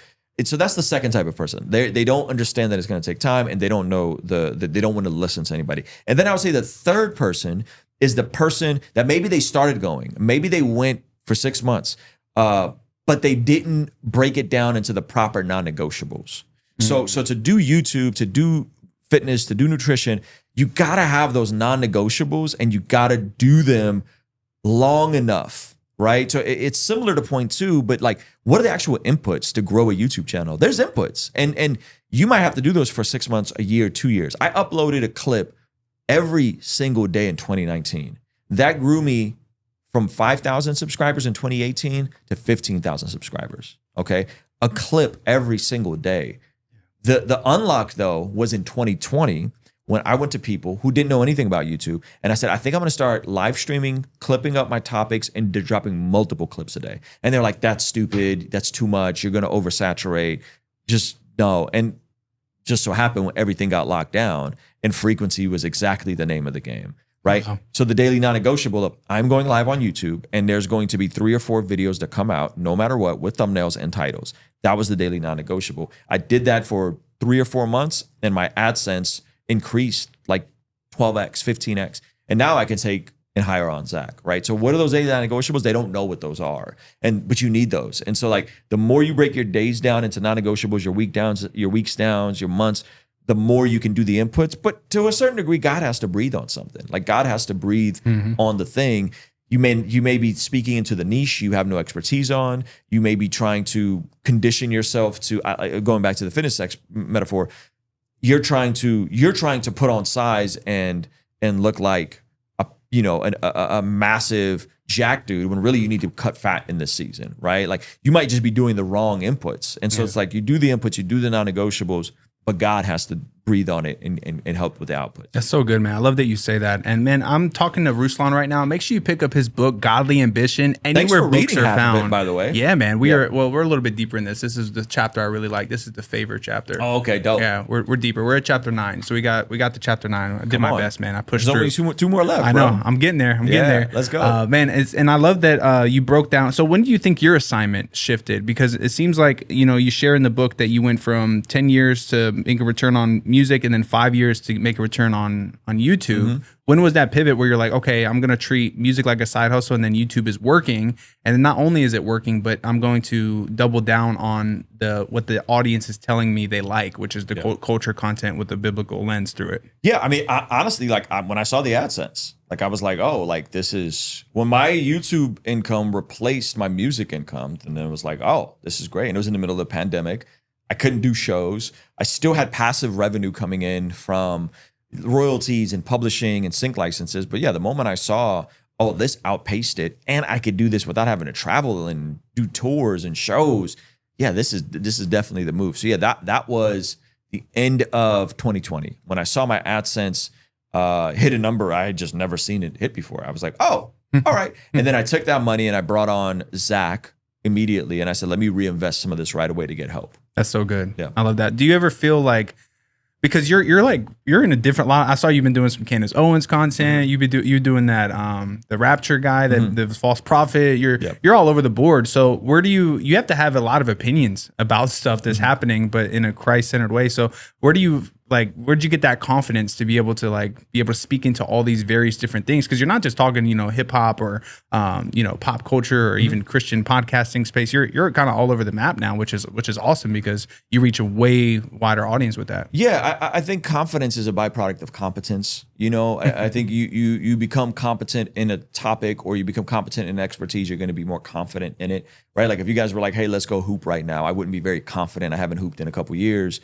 So that's the second type of person. They don't understand that it's going to take time, and they don't know they don't want to listen to anybody. And then I would say the third person is the person that maybe they started going, maybe they went for 6 months, but they didn't break it down into the proper non-negotiables. So to do YouTube, to do fitness, to do nutrition, you gotta have those non-negotiables, and you gotta do them long enough. Right. So it's similar to point 2, but like, what are the actual inputs to grow a YouTube channel? There's inputs, and you might have to do those for 6 months, a year, 2 years. I uploaded a clip every single day in 2019. That grew me from 5,000 subscribers in 2018 to 15,000 subscribers. Okay. A clip every single day. The unlock though was in 2020, when I went to people who didn't know anything about YouTube, and I said, I think I'm gonna start live streaming, clipping up my topics, and dropping multiple clips a day. And they're like, that's stupid, that's too much, you're gonna oversaturate, just no. And just so happened when everything got locked down, and frequency was exactly the name of the game, right? Uh-huh. So the daily non-negotiable of, I'm going live on YouTube, and there's going to be 3 or 4 videos that come out, no matter what, with thumbnails and titles. That was the daily non-negotiable. I did that for 3 or 4 months, and my AdSense increased like 12x, 15x. And now I can take and hire on Zach, right? So what are those daily non-negotiables? They don't know what those are. But you need those. And so like the more you break your days down into non-negotiables, your weeks downs, your months, the more you can do the inputs. But to a certain degree, God has to breathe on something. Like God has to breathe on the thing. You may be speaking into the niche you have no expertise on. You may be trying to condition yourself to, going back to the fitness metaphor, you're trying to put on size and look like a massive jack dude, when really you need to cut fat in this season, right? Like you might just be doing the wrong inputs. And so it's like you do the inputs, you do the non-negotiables, but God has to breathe on it and help with the output. That's so good, man. I love that you say that. And man, I'm talking to Ruslan right now. Make sure you pick up his book, Godly Ambition, anywhere books are found. It, by the way. Yeah, man. We're a little bit deeper in this. This is the chapter I really like. This is the favorite chapter. Oh, okay, dope. Yeah, we're deeper. We're at chapter 9. So we got to chapter 9. I did my best, man. I pushed through. There's only two more left. I know. I'm getting there. Getting there. Let's go. Man, and I love that you broke down. So when do you think your assignment shifted? Because it seems like, you share in the book that you went from 10 years to make a return on music, and then 5 years to make a return on YouTube. When was that pivot where you're like, okay, I'm going to treat music like a side hustle, and then YouTube is working, and then not only is it working, but I'm going to double down on what the audience is telling me they like, which is the culture content with the biblical lens through it. Yeah, I mean, honestly, like when I saw the AdSense, like I was like, oh, like this is when my YouTube income replaced my music income, and then it was like, oh, this is great. And it was in the middle of the pandemic. I couldn't do shows. I still had passive revenue coming in from royalties and publishing and sync licenses. But yeah, the moment I saw, oh, this outpaced it, and I could do this without having to travel and do tours and shows. Yeah, this is definitely the move. So yeah, that was the end of 2020 when I saw my AdSense hit a number I had just never seen it hit before. I was like, oh, all right. And then I took that money and I brought on Zach immediately, and I said, let me reinvest some of this right away to get help. That's so good. Yeah. I love that. Do you ever feel like, because you're in a different line. I saw you've been doing some Candace Owens content. You're doing that the Rapture guy, that the false prophet. You're all over the board. So where do you have to have a lot of opinions about stuff that's happening, but in a Christ-centered way. So where'd you get that confidence to be able to speak into all these various different things? Because you're not just talking, hip hop or pop culture or even Christian podcasting space. You're kind of all over the map now, which is awesome because you reach a way wider audience with that. Yeah, I think confidence is a byproduct of competence. I think you become competent in a topic, or you become competent in expertise, you're going to be more confident in it, right? Like if you guys were like, hey, let's go hoop right now, I wouldn't be very confident. I haven't hooped in a couple years.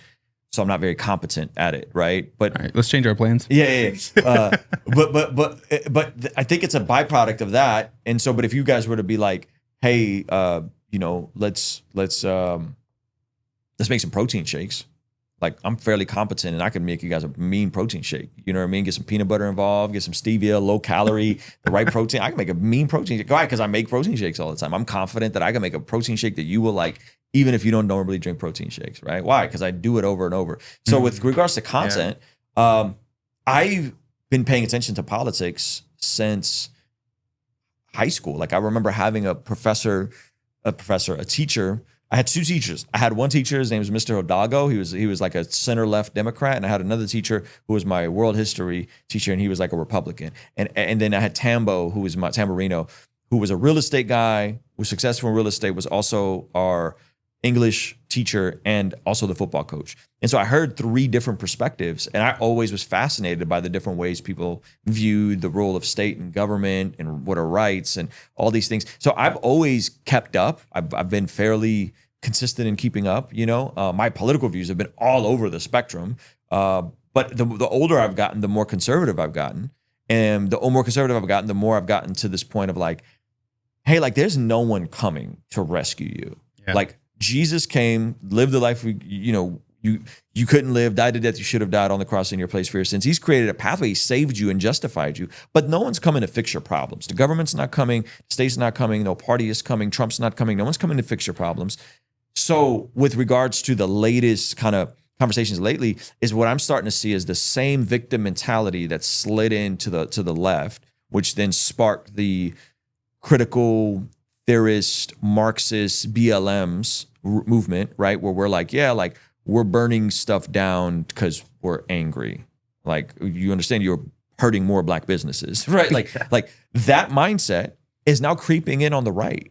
So I'm not very competent at it, right? But all right, let's change our plans. Yeah. But I think it's a byproduct of that. And so, but if you guys were to be like, hey, let's make some protein shakes. Like I'm fairly competent, and I can make you guys a mean protein shake. You know what I mean? Get some peanut butter involved, get some stevia, low calorie, the right protein. I can make a mean protein shake. Why? Because I make protein shakes all the time. I'm confident that I can make a protein shake that you will like, even if you don't normally drink protein shakes, right? Why? Because I do it over and over. So with regards to content, I've been paying attention to politics since high school. Like I remember having a teacher. I had two teachers. I had one teacher, his name was Mr. Hidalgo. He was like a center-left Democrat, and I had another teacher who was my world history teacher, and he was like a Republican. And then I had Tambo, who was my Tamborino, who was a real estate guy, was successful in real estate, was also our English teacher and also the football coach. And so I heard three different perspectives, and I always was fascinated by the different ways people viewed the role of state and government and what are rights and all these things. So I've always kept up. I've been fairly consistent in keeping up. My political views have been all over the spectrum. But the older I've gotten, the more conservative I've gotten. And the more conservative I've gotten, the more I've gotten to this point of like, hey, like there's no one coming to rescue you. Yeah. Like Jesus came, lived the life you couldn't live, died the death you should have died on the cross in your place for your sins. He's created a pathway. He saved you and justified you. But no one's coming to fix your problems. The government's not coming. The state's not coming. No party is coming. Trump's not coming. No one's coming to fix your problems. So with regards to the latest kind of conversations lately, is what I'm starting to see is the same victim mentality that slid into the left, which then sparked the critical theorist, Marxist, BLMs movement, right? Where we're like, yeah, like we're burning stuff down because we're angry. Like, you understand you're hurting more black businesses, right? Like that mindset is now creeping in on the right.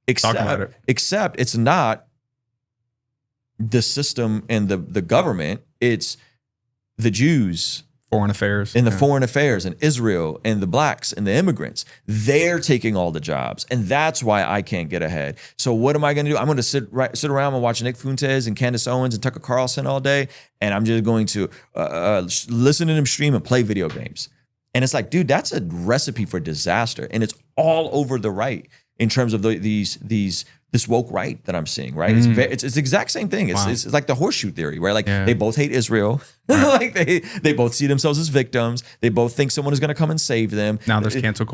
Except it's not the system and the government, it's the Jews. Foreign affairs. And the foreign affairs and Israel and the blacks and the immigrants. They're taking all the jobs. And that's why I can't get ahead. So what am I going to do? I'm going to sit around and watch Nick Fuentes and Candace Owens and Tucker Carlson all day. And I'm just going to listen to them stream and play video games. And it's like, dude, that's a recipe for disaster. And it's all over the right in terms of this woke right that I'm seeing, right? It's the exact same thing. It's like the horseshoe theory, where like they both hate Israel. Right. like they both see themselves as victims. They both think someone is going to come and save them. Now there's cancel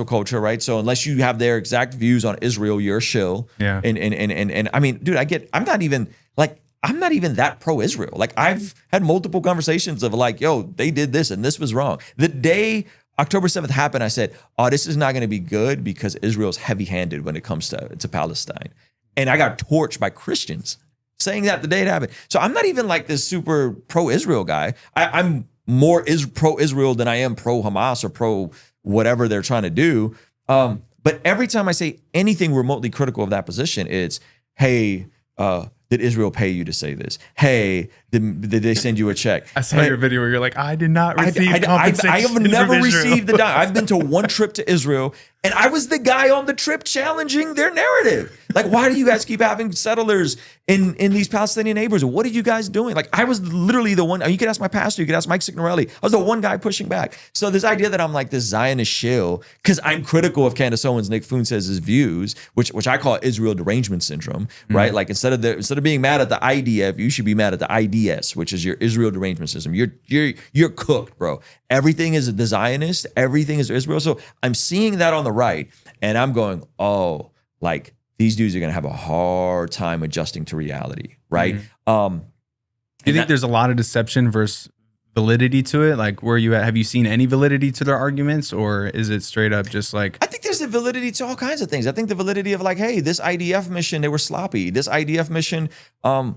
culture. Right? So unless you have their exact views on Israel, you're a shill. Yeah. And I mean, dude, I'm not even that pro-Israel. Like I've had multiple conversations of like, yo, they did this and this was wrong. The day October 7th happened, I said, oh, this is not going to be good because Israel's heavy-handed when it comes to Palestine. And I got torched by Christians saying that the day it happened. So I'm not even like this super pro-Israel guy. I'm more pro-Israel than I am pro-Hamas or pro-whatever they're trying to do. But every time I say anything remotely critical of that position, it's, hey, did Israel pay you to say this? Hey, did they send you a check? I saw your video where you're like, I did not receive compensation. I have never received the dime. I've been to one trip to Israel, and I was the guy on the trip challenging their narrative. Like, why do you guys keep having settlers in these Palestinian neighborhoods? What are you guys doing? Like, I was literally the one. You could ask my pastor. You could ask Mike Signorelli. I was the one guy pushing back. So this idea that I'm like this Zionist shill because I'm critical of Candace Owens, Nick Fuentes' views, which I call Israel derangement syndrome, right? Like instead of being mad at the IDF, you should be mad at the IDS, which is your Israel derangement system. You're cooked, bro. Everything is the Zionist. Everything is Israel. So I'm seeing that on the right, and I'm going, oh, like these dudes are going to have a hard time adjusting to reality, right? Do you think there's a lot of deception versus validity to it? Like, where are you at? Have you seen any validity to their arguments, or is it straight up just like? I think there's a validity to all kinds of things. I think the validity of like, hey, this IDF mission, they were sloppy. This IDF mission, I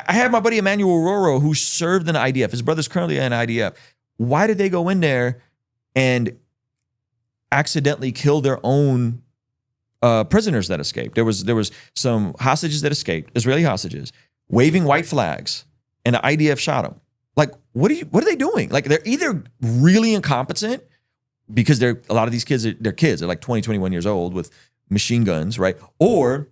had my buddy Emmanuel Roro who served in the IDF. His brother's currently in IDF. Why did they go in there and accidentally kill their own prisoners that escaped? There was some hostages that escaped, Israeli hostages, waving white flags, and the IDF shot them. Like, what are they doing? Like, they're either really incompetent because a lot of these kids, they're kids. They're like 20, 21 years old with machine guns, right? Or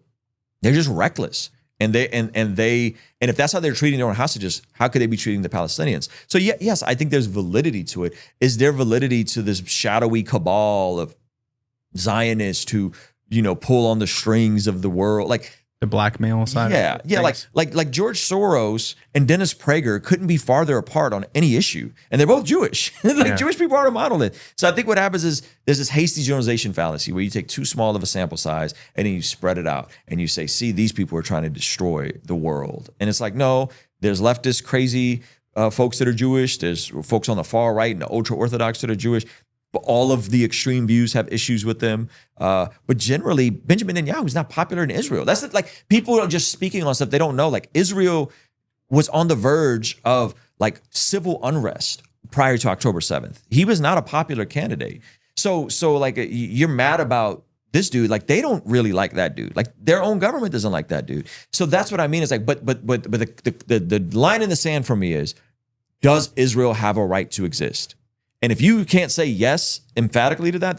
they're just reckless. And if that's how they're treating their own hostages, how could they be treating the Palestinians? So yes, I think there's validity to it. Is there validity to this shadowy cabal of Zionists who, pull on the strings of the world? Like the blackmail side. Yeah. Like George Soros and Dennis Prager couldn't be farther apart on any issue, and they're both Jewish. Jewish people are a monolith. So I think what happens is there's this hasty generalization fallacy where you take too small of a sample size and then you spread it out and you say, see, these people are trying to destroy the world, and it's like, no, there's leftist crazy folks that are Jewish. There's folks on the far right and the ultra orthodox that are Jewish. all of the extreme views have issues with them. But generally, Benjamin Netanyahu is not popular in Israel. That's like people are just speaking on stuff they don't know. Like Israel was on the verge of like civil unrest prior to October 7th. He was not a popular candidate. So like you're mad about this dude. Like they don't really like that dude. Like their own government doesn't like that dude. So that's what I mean. Is like, but the line in the sand for me is, does Israel have a right to exist? And if you can't say yes emphatically to that,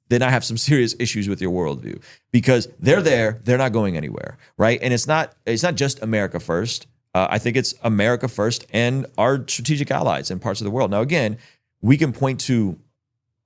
then I have some serious issues with your worldview, because they're there, they're not going anywhere, right? And it's not just America first. I think it's America first and our strategic allies in parts of the world. Now, again, we can point to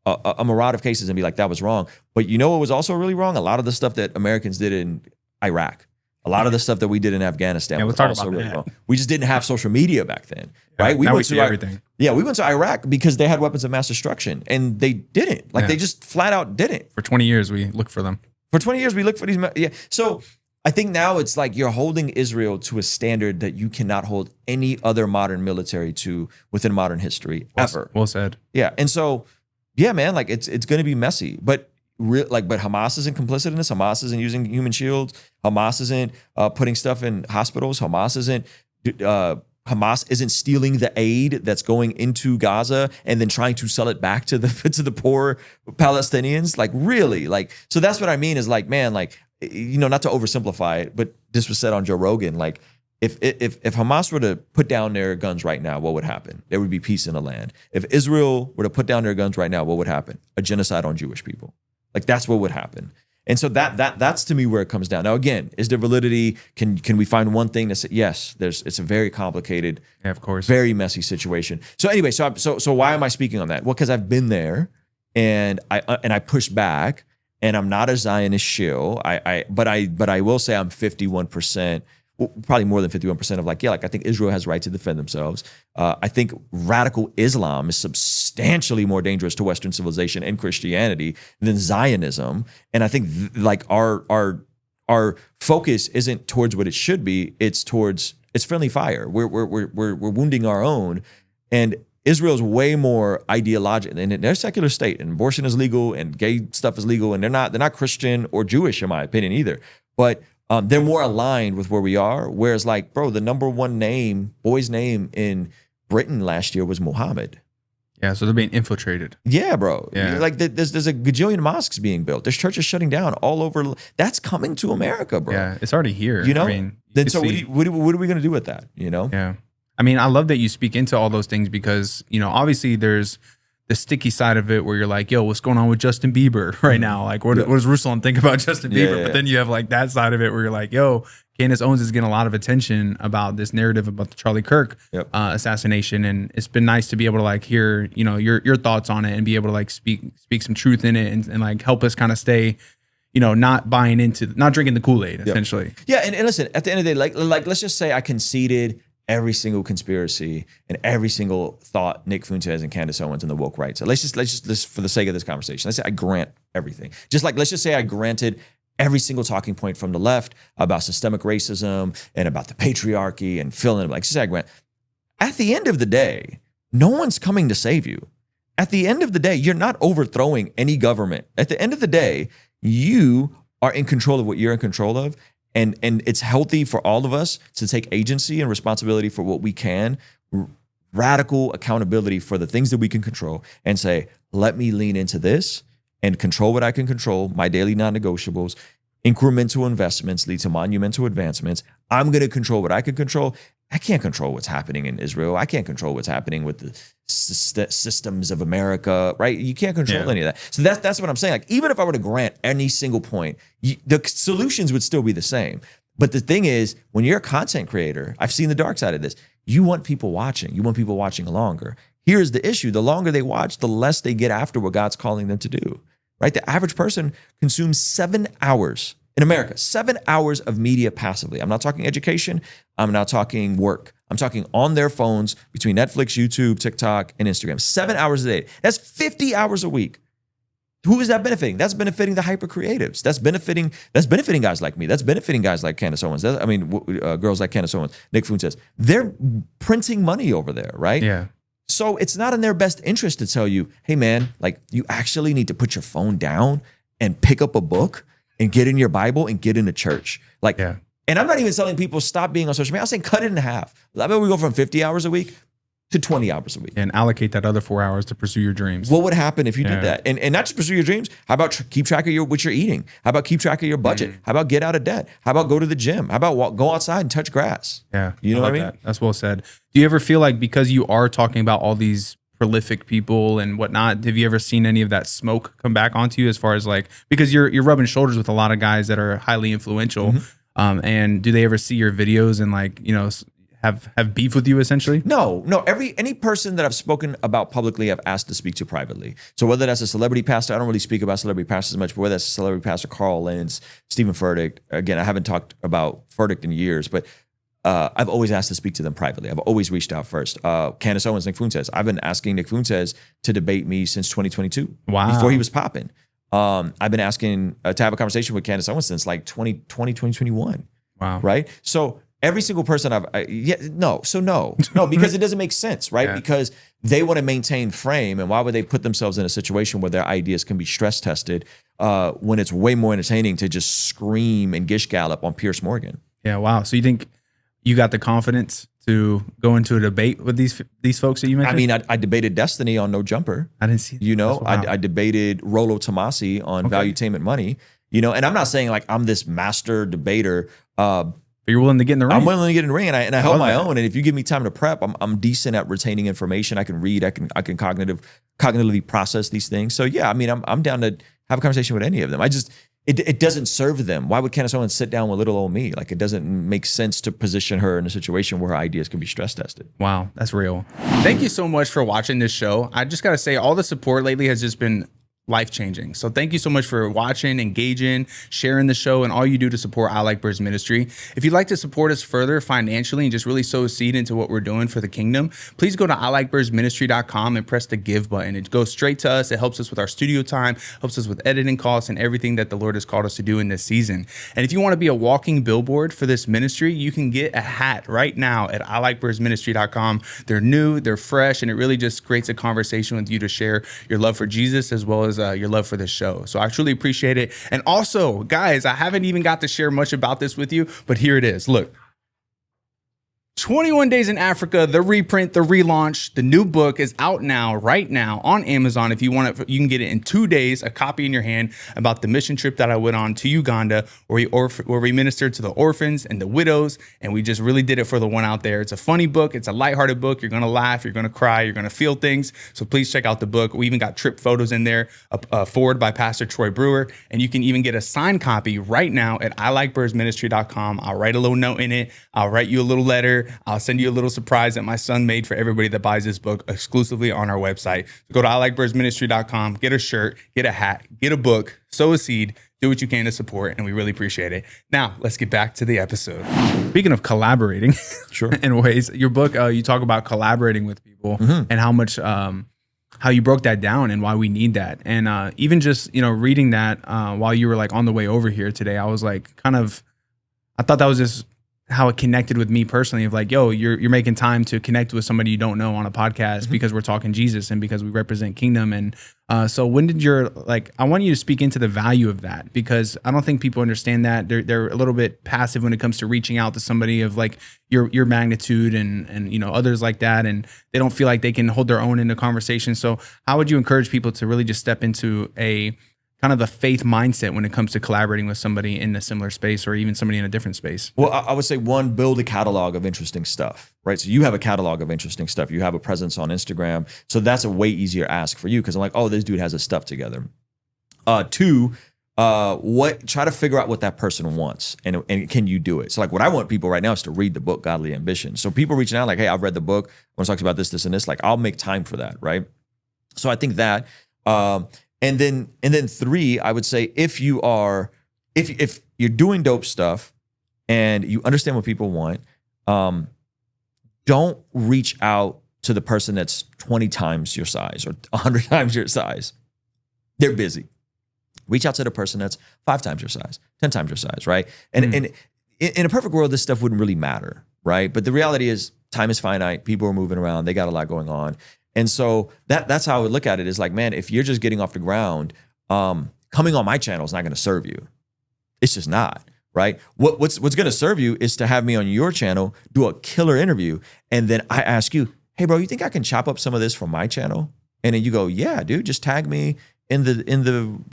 a myriad of cases and be like, that was wrong. But you know what was also really wrong? A lot of the stuff that Americans did in Iraq, a lot of the stuff that we did in Afghanistan was also really wrong. We just didn't have social media back then, right? We went to everything. Yeah, we went to Iraq because they had weapons of mass destruction, and they didn't. Like they just flat out didn't. For 20 years, we looked for them. For 20 years, we looked for these. Yeah. So I think now it's like you're holding Israel to a standard that you cannot hold any other modern military to within modern history ever. Well said. Yeah, and so yeah, man, like it's going to be messy, but Hamas isn't complicit in this. Hamas isn't using human shields. Hamas isn't putting stuff in hospitals. Hamas isn't stealing the aid that's going into Gaza and then trying to sell it back to the poor Palestinians. Like really, like so that's what I mean is like, man, like, you know, not to oversimplify it, but this was said on Joe Rogan. Like if Hamas were to put down their guns right now, what would happen? There would be peace in the land. If Israel were to put down their guns right now, what would happen? A genocide on Jewish people. Like that's what would happen. And so that's to me where it comes down. Now again, is there validity? Can we find one thing that says yes? It's a very complicated, yeah, of course, very messy situation. So anyway, so why am I speaking on that? Well, because I've been there, and I push back, and I'm not a Zionist shill. But I will say I'm 51%. Well, probably more than 51% of like, yeah, like I think Israel has a right to defend themselves. I think radical Islam is substantially more dangerous to Western civilization and Christianity than Zionism. And I think like our focus isn't towards what it should be. It's friendly fire. We're wounding our own. And Israel's way more ideological, and they're a secular state, and abortion is legal, and gay stuff is legal, and they're not Christian or Jewish in my opinion either. But they're more aligned with where we are. Whereas like, bro, the number one boy's name in Britain last year was Muhammad. Yeah, so they're being infiltrated. Yeah, bro. Yeah. Like there's a gajillion mosques being built. There's churches shutting down all over. That's coming to America, bro. Yeah, it's already here. You know? I mean, then so what are we going to do with that? You know? Yeah. I mean, I love that you speak into all those things because, you know, obviously there's the sticky side of it where you're like, yo, what's going on with Justin Bieber right now? Like, what does Ruslan think about Justin Bieber? Yeah. But then you have like that side of it where you're like, yo, Candace Owens is getting a lot of attention about this narrative about the Charlie Kirk assassination. And it's been nice to be able to like hear, you know, your thoughts on it and be able to like speak some truth in it and like help us kind of stay, you know, not drinking the Kool-Aid essentially. Yeah. And listen, at the end of the day, like let's just say I conceded every single conspiracy and every single thought Nick Fuentes and Candace Owens and the woke right. So let's just for the sake of this conversation, let's say I grant everything. Just like, let's just say I granted every single talking point from the left about systemic racism and about the patriarchy and filling like, just say I grant. At the end of the day, no one's coming to save you. At the end of the day, you're not overthrowing any government. At the end of the day, you are in control of what you're in control of. And it's healthy for all of us to take agency and responsibility for what we can, radical accountability for the things that we can control, and say, let me lean into this and control what I can control, my daily non-negotiables. Incremental investments lead to monumental advancements. I'm going to control what I can control. I can't control what's happening in Israel. I can't control what's happening with the systems of America, right? You can't control any of that. So that's what I'm saying. Like, even if I were to grant any single point, the solutions would still be the same. But the thing is, when you're a content creator, I've seen the dark side of this. You want people watching. You want people watching longer. Here's the issue. The longer they watch, the less they get after what God's calling them to do, right? The average person consumes 7 hours in America, 7 hours of media passively. I'm not talking education. I'm not talking work. I'm talking on their phones between Netflix, YouTube, TikTok, and Instagram. 7 hours a day. That's 50 hours a week. Who is that benefiting? That's benefiting the hyper creatives. That's benefiting guys like me. That's benefiting guys like Candace Owens. Girls like Candace Owens, Nick Fuentes. They're printing money over there, right? Yeah. So it's not in their best interest to tell you, hey man, like you actually need to put your phone down and pick up a book and get in your Bible and get into church. Like, and I'm not even telling people stop being on social media. I'm saying cut it in half. I bet we go from 50 hours a week to 20 hours a week. And allocate that other 4 hours to pursue your dreams. What would happen if you did that? And not just pursue your dreams. How about keep track of what you're eating? How about keep track of your budget? How about get out of debt? How about go to the gym? How about go outside and touch grass? Yeah. You know what I mean? That's well said. Do you ever feel like because you are talking about all these prolific people and whatnot, have you ever seen any of that smoke come back onto you as far as like, because you're rubbing shoulders with a lot of guys that are highly influential. And do they ever see your videos and like, you know, have beef with you essentially? No. Any person that I've spoken about publicly, I've asked to speak to privately. So whether that's a celebrity pastor, I don't really speak about celebrity pastors much, but whether that's a celebrity pastor, Carl Lenz, Stephen Furtick. Again, I haven't talked about Furtick in years, but I've always asked to speak to them privately. I've always reached out first. Candace, Owens, Nick Fuentes. I've been asking Nick Fuentes to debate me since 2022. Wow. Before he was popping. I've been asking to have a conversation with Candace Owens since like 2021. Wow. Right? So every single person no, because it doesn't make sense, right? Because they want to maintain frame, and why would they put themselves in a situation where their ideas can be stress tested when it's way more entertaining to just scream and gish gallop on Pierce Morgan? Yeah, wow. So you think you got the confidence to go into a debate with these folks that you mentioned? I mean, I debated Destiny on No Jumper. I didn't see that. You know, I debated Rollo Tomasi on Valuetainment Money. You know, and I'm not saying like I'm this master debator. But you're willing to get in the ring. I'm willing to get in the ring, and I hold my own. And if you give me time to prep, I'm decent at retaining information. I can read. I can cognitively process these things. So yeah, I mean, I'm down to have a conversation with any of them. It doesn't serve them. Why would Candace Owens sit down with little old me? Like, it doesn't make sense to position her in a situation where her ideas can be stress tested. Wow, that's real. Thank you so much for watching this show. I just got to say, all the support lately has just been life-changing. So thank you so much for watching, engaging, sharing the show, and all you do to support I Like Birds Ministry. If you'd like to support us further financially and just really sow a seed into what we're doing for the kingdom, please go to ilikebirdsministry.com and press the give button. It goes straight to us. It helps us with our studio time, helps us with editing costs and everything that the Lord has called us to do in this season. And if you want to be a walking billboard for this ministry, you can get a hat right now at ilikebirdsministry.com. They're new, they're fresh, and it really just creates a conversation with you to share your love for Jesus as well as your love for this show. So I truly appreciate it. And also, guys, I haven't even got to share much about this with you, but here it is. Look. 21 Days in Africa, the reprint, the relaunch, the new book is out now, right now on Amazon. If you want it, you can get it in 2 days, a copy in your hand, about the mission trip that I went on to Uganda, where we ministered to the orphans and the widows. And we just really did it for the one out there. It's a funny book. It's a lighthearted book. You're going to laugh. You're going to cry. You're going to feel things. So please check out the book. We even got trip photos in there, forward by Pastor Troy Brewer. And you can even get a signed copy right now at ilikebirdsministry.com. I'll write a little note in it. I'll write you a little letter. I'll send you a little surprise that my son made for everybody that buys this book exclusively on our website. So go to ilikebirdsministry.com, get a shirt, get a hat, get a book, sow a seed, do what you can to support, and we really appreciate it. Now, let's get back to the episode. Speaking of collaborating, sure, in ways, your book, you talk about collaborating with people and how much, how you broke that down and why we need that. And even just, reading that while you were like on the way over here today, I was like, I thought that was just how it connected with me personally, of like, yo, you're making time to connect with somebody you don't know on a podcast because we're talking Jesus and because we represent kingdom. And so when did I want you to speak into the value of that, because I don't think people understand that. They're a little bit passive when it comes to reaching out to somebody of like your magnitude and others like that, and they don't feel like they can hold their own in a conversation. So how would you encourage people to really just step into a kind of the faith mindset when it comes to collaborating with somebody in a similar space or even somebody in a different space? Well, I would say, one, build a catalog of interesting stuff, right? So you have a catalog of interesting stuff. You have a presence on Instagram. So that's a way easier ask for you, because I'm like, oh, this dude has his stuff together. Two, try to figure out what that person wants and can you do it? So like what I want people right now is to read the book, Godly Ambition. So people reaching out like, hey, I've read the book. I want to talk about this, and this. Like, I'll make time for that, right? So I think that, and then three, I would say, if you're doing dope stuff and you understand what people want, don't reach out to the person that's 20 times your size or 100 times your size. They're busy. Reach out to the person that's 5 times your size, 10 times your size, right? And in a perfect world, this stuff wouldn't really matter, right? But the reality is time is finite. People are moving around. They got a lot going on. And so that's how I would look at it, is like, man, if you're just getting off the ground, coming on my channel is not going to serve you. It's just not. Right? What's going to serve you is to have me on your channel, do a killer interview, and then I ask you, hey, bro, you think I can chop up some of this from my channel? And then you go, yeah, dude, just tag me in the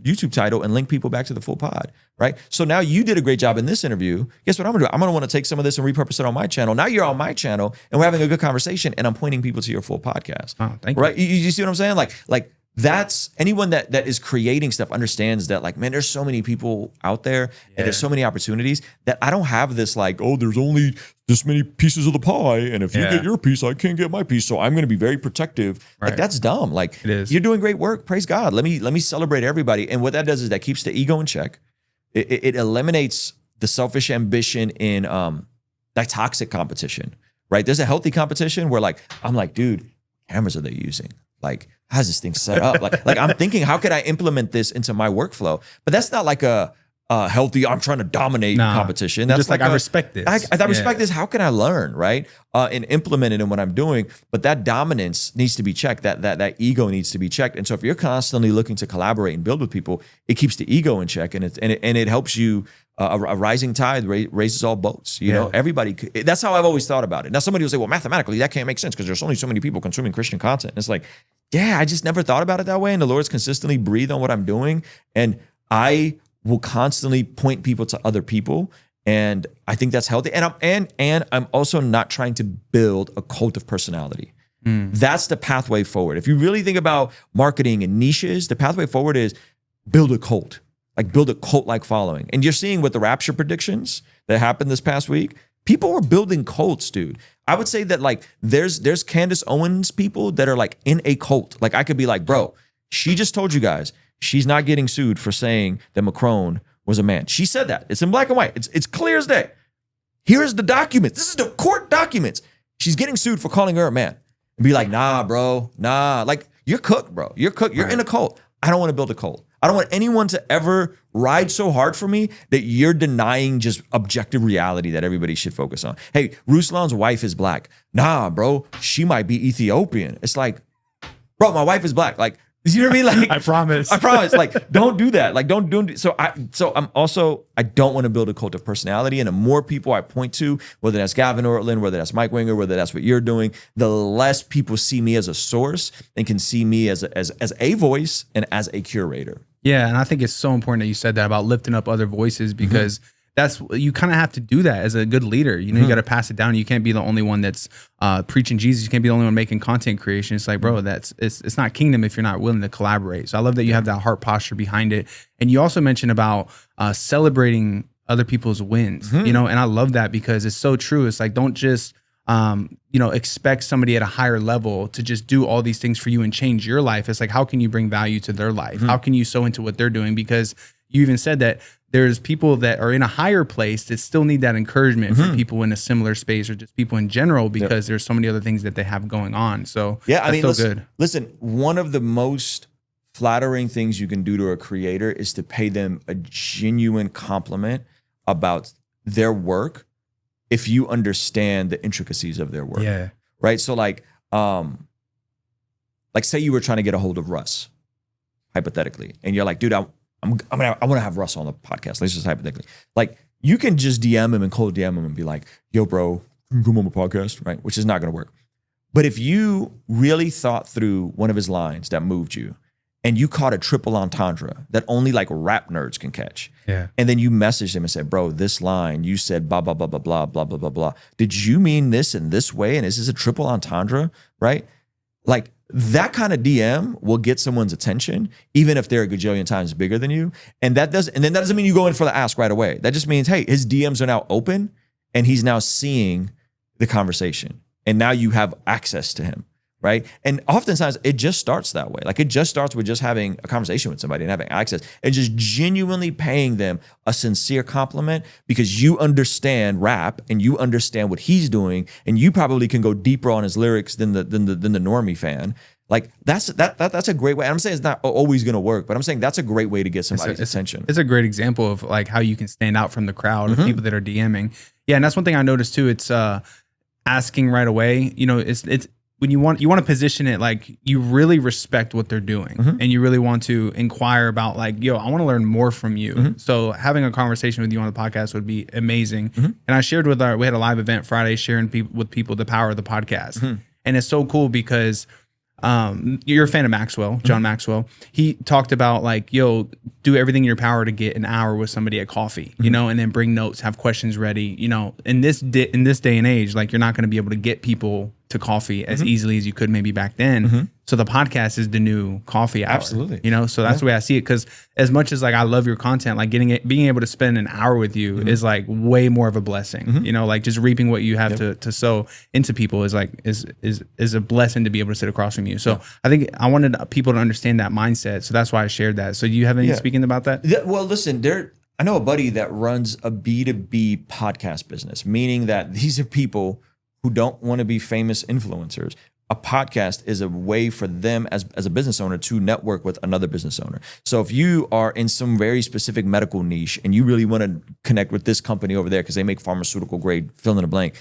YouTube title and link people back to the full pod, right? So now you did a great job in this interview. Guess what I'm gonna do? I'm gonna want to take some of this and repurpose it on my channel. Now you're on my channel and we're having a good conversation, and I'm pointing people to your full podcast. Oh, thank you. Right? You see what I'm saying? Like that's anyone that is creating stuff understands that, like, man, there's so many people out there and there's so many opportunities that I don't have this like, oh, there's only this many pieces of the pie, and if you get your piece, I can't get my piece, so I'm going to be very protective. Right. Like, that's dumb. Like, it is. You're doing great work. Praise God. Let me celebrate everybody. And what that does is that keeps the ego in check. It eliminates the selfish ambition in that toxic competition. Right? There's a healthy competition where, like, I'm like, dude, cameras are they using? Like, how's this thing set up? Like I'm thinking, how could I implement this into my workflow? But that's not like a healthy, I'm trying to dominate competition. That's just like I respect this. I respect this. How can I learn, right? And implement it in what I'm doing. But that dominance needs to be checked. That ego needs to be checked. And so if you're constantly looking to collaborate and build with people, it keeps the ego in check, and it helps you. A rising tide raises all boats. You know, everybody. That's how I've always thought about it. Now, somebody will say, well, mathematically, that can't make sense because there's only so many people consuming Christian content. And it's like, yeah, I just never thought about it that way. And the Lord's consistently breathed on what I'm doing. And I will constantly point people to other people. And I think that's healthy. And I'm also not trying to build a cult of personality. That's the pathway forward. If you really think about marketing and niches, the pathway forward is build a cult. Like, build a cult-like following. And you're seeing with the rapture predictions that happened this past week, people are building cults, dude. I would say that, like, there's Candace Owens people that are, like, in a cult. Like, I could be like, bro, she just told you guys she's not getting sued for saying that Macron was a man. She said that. It's in black and white. It's clear as day. Here's the documents. This is the court documents. She's getting sued for calling her a man. And be like, nah, bro, nah. Like, you're cooked, bro. You're cooked. You're in a cult. I don't want to build a cult. I don't want anyone to ever ride so hard for me that you're denying just objective reality that everybody should focus on. Hey, Ruslan's wife is black. Nah, bro, she might be Ethiopian. It's like, bro, my wife is black. Like, you know what I mean? Like, I promise. Like, don't do that. Like, don't. So I'm also, I don't want to build a cult of personality. And the more people I point to, whether that's Gavin Ortland, whether that's Mike Winger, whether that's what you're doing, the less people see me as a source and can see me as a voice and as a curator. Yeah, and I think it's so important that you said that about lifting up other voices, because that's, you kind of have to do that as a good leader. You know, you got to pass it down. You can't be the only one that's preaching Jesus. You can't be the only one making content creation. It's like, bro, it's not kingdom if you're not willing to collaborate. So I love that you have that heart posture behind it. And you also mentioned about celebrating other people's wins, you know, and I love that because it's so true. It's like, don't just you know, expect somebody at a higher level to just do all these things for you and change your life. It's like, how can you bring value to their life? How can you sow into what they're doing? Because you even said that there's people that are in a higher place that still need that encouragement from people in a similar space, or just people in general, because there's so many other things that they have going on. So yeah, I mean, good. Listen, one of the most flattering things you can do to a creator is to pay them a genuine compliment about their work, if you understand the intricacies of their work. Yeah. Right. So like say you were trying to get a hold of Russ, hypothetically, and you're like, dude, I want to have Russ on the podcast. Let's just hypothetically, like, you can just DM him and cold DM him and be like, yo, bro, come on my podcast, right? Which is not going to work. But if you really thought through one of his lines that moved you, and you caught a triple entendre that only like rap nerds can catch. Yeah. And then you messaged him and said, bro, this line, you said blah, blah, blah, blah, blah, blah, blah, blah, blah. Did you mean this in this way? And is this a triple entendre? Right? Like, that kind of DM will get someone's attention, even if they're a gajillion times bigger than you. And then that doesn't mean you go in for the ask right away. That just means, hey, his DMs are now open and he's now seeing the conversation. And now you have access to him. Right. And oftentimes it just starts that way. Like, it just starts with just having a conversation with somebody and having access and just genuinely paying them a sincere compliment, because you understand rap and you understand what he's doing, and you probably can go deeper on his lyrics than the normie fan. Like, that's a great way. I'm saying it's not always going to work, but I'm saying that's a great way to get somebody's attention. It's a great example of like how you can stand out from the crowd of people that are DMing. Yeah. And that's one thing I noticed too. It's asking right away. You know, it's when you want to position it like you really respect what they're doing, and you really want to inquire about like, yo, I want to learn more from you. So having a conversation with you on the podcast would be amazing. And I shared with we had a live event Friday sharing with people the power of the podcast. And it's so cool because you're a fan of Maxwell, John Maxwell. He talked about like, yo, do everything in your power to get an hour with somebody at coffee, you know, and then bring notes, have questions ready, you know. In this day and age, like you're not going to be able to get people to coffee as easily as you could maybe back then. So the podcast is the new coffee hour. Absolutely. You know, so that's the way I see it. Because as much as like I love your content, like being able to spend an hour with you is like way more of a blessing. You know, like just reaping what you have to sow into people is like is a blessing to be able to sit across from you. So I think I wanted people to understand that mindset. So that's why I shared that. So do you have any speaking about that? Well, listen, I know a buddy that runs a B2B podcast business, meaning that these are people who don't want to be famous influencers. A podcast is a way for them as a business owner to network with another business owner. So if you are in some very specific medical niche and you really want to connect with this company over there because they make pharmaceutical grade fill in the blank,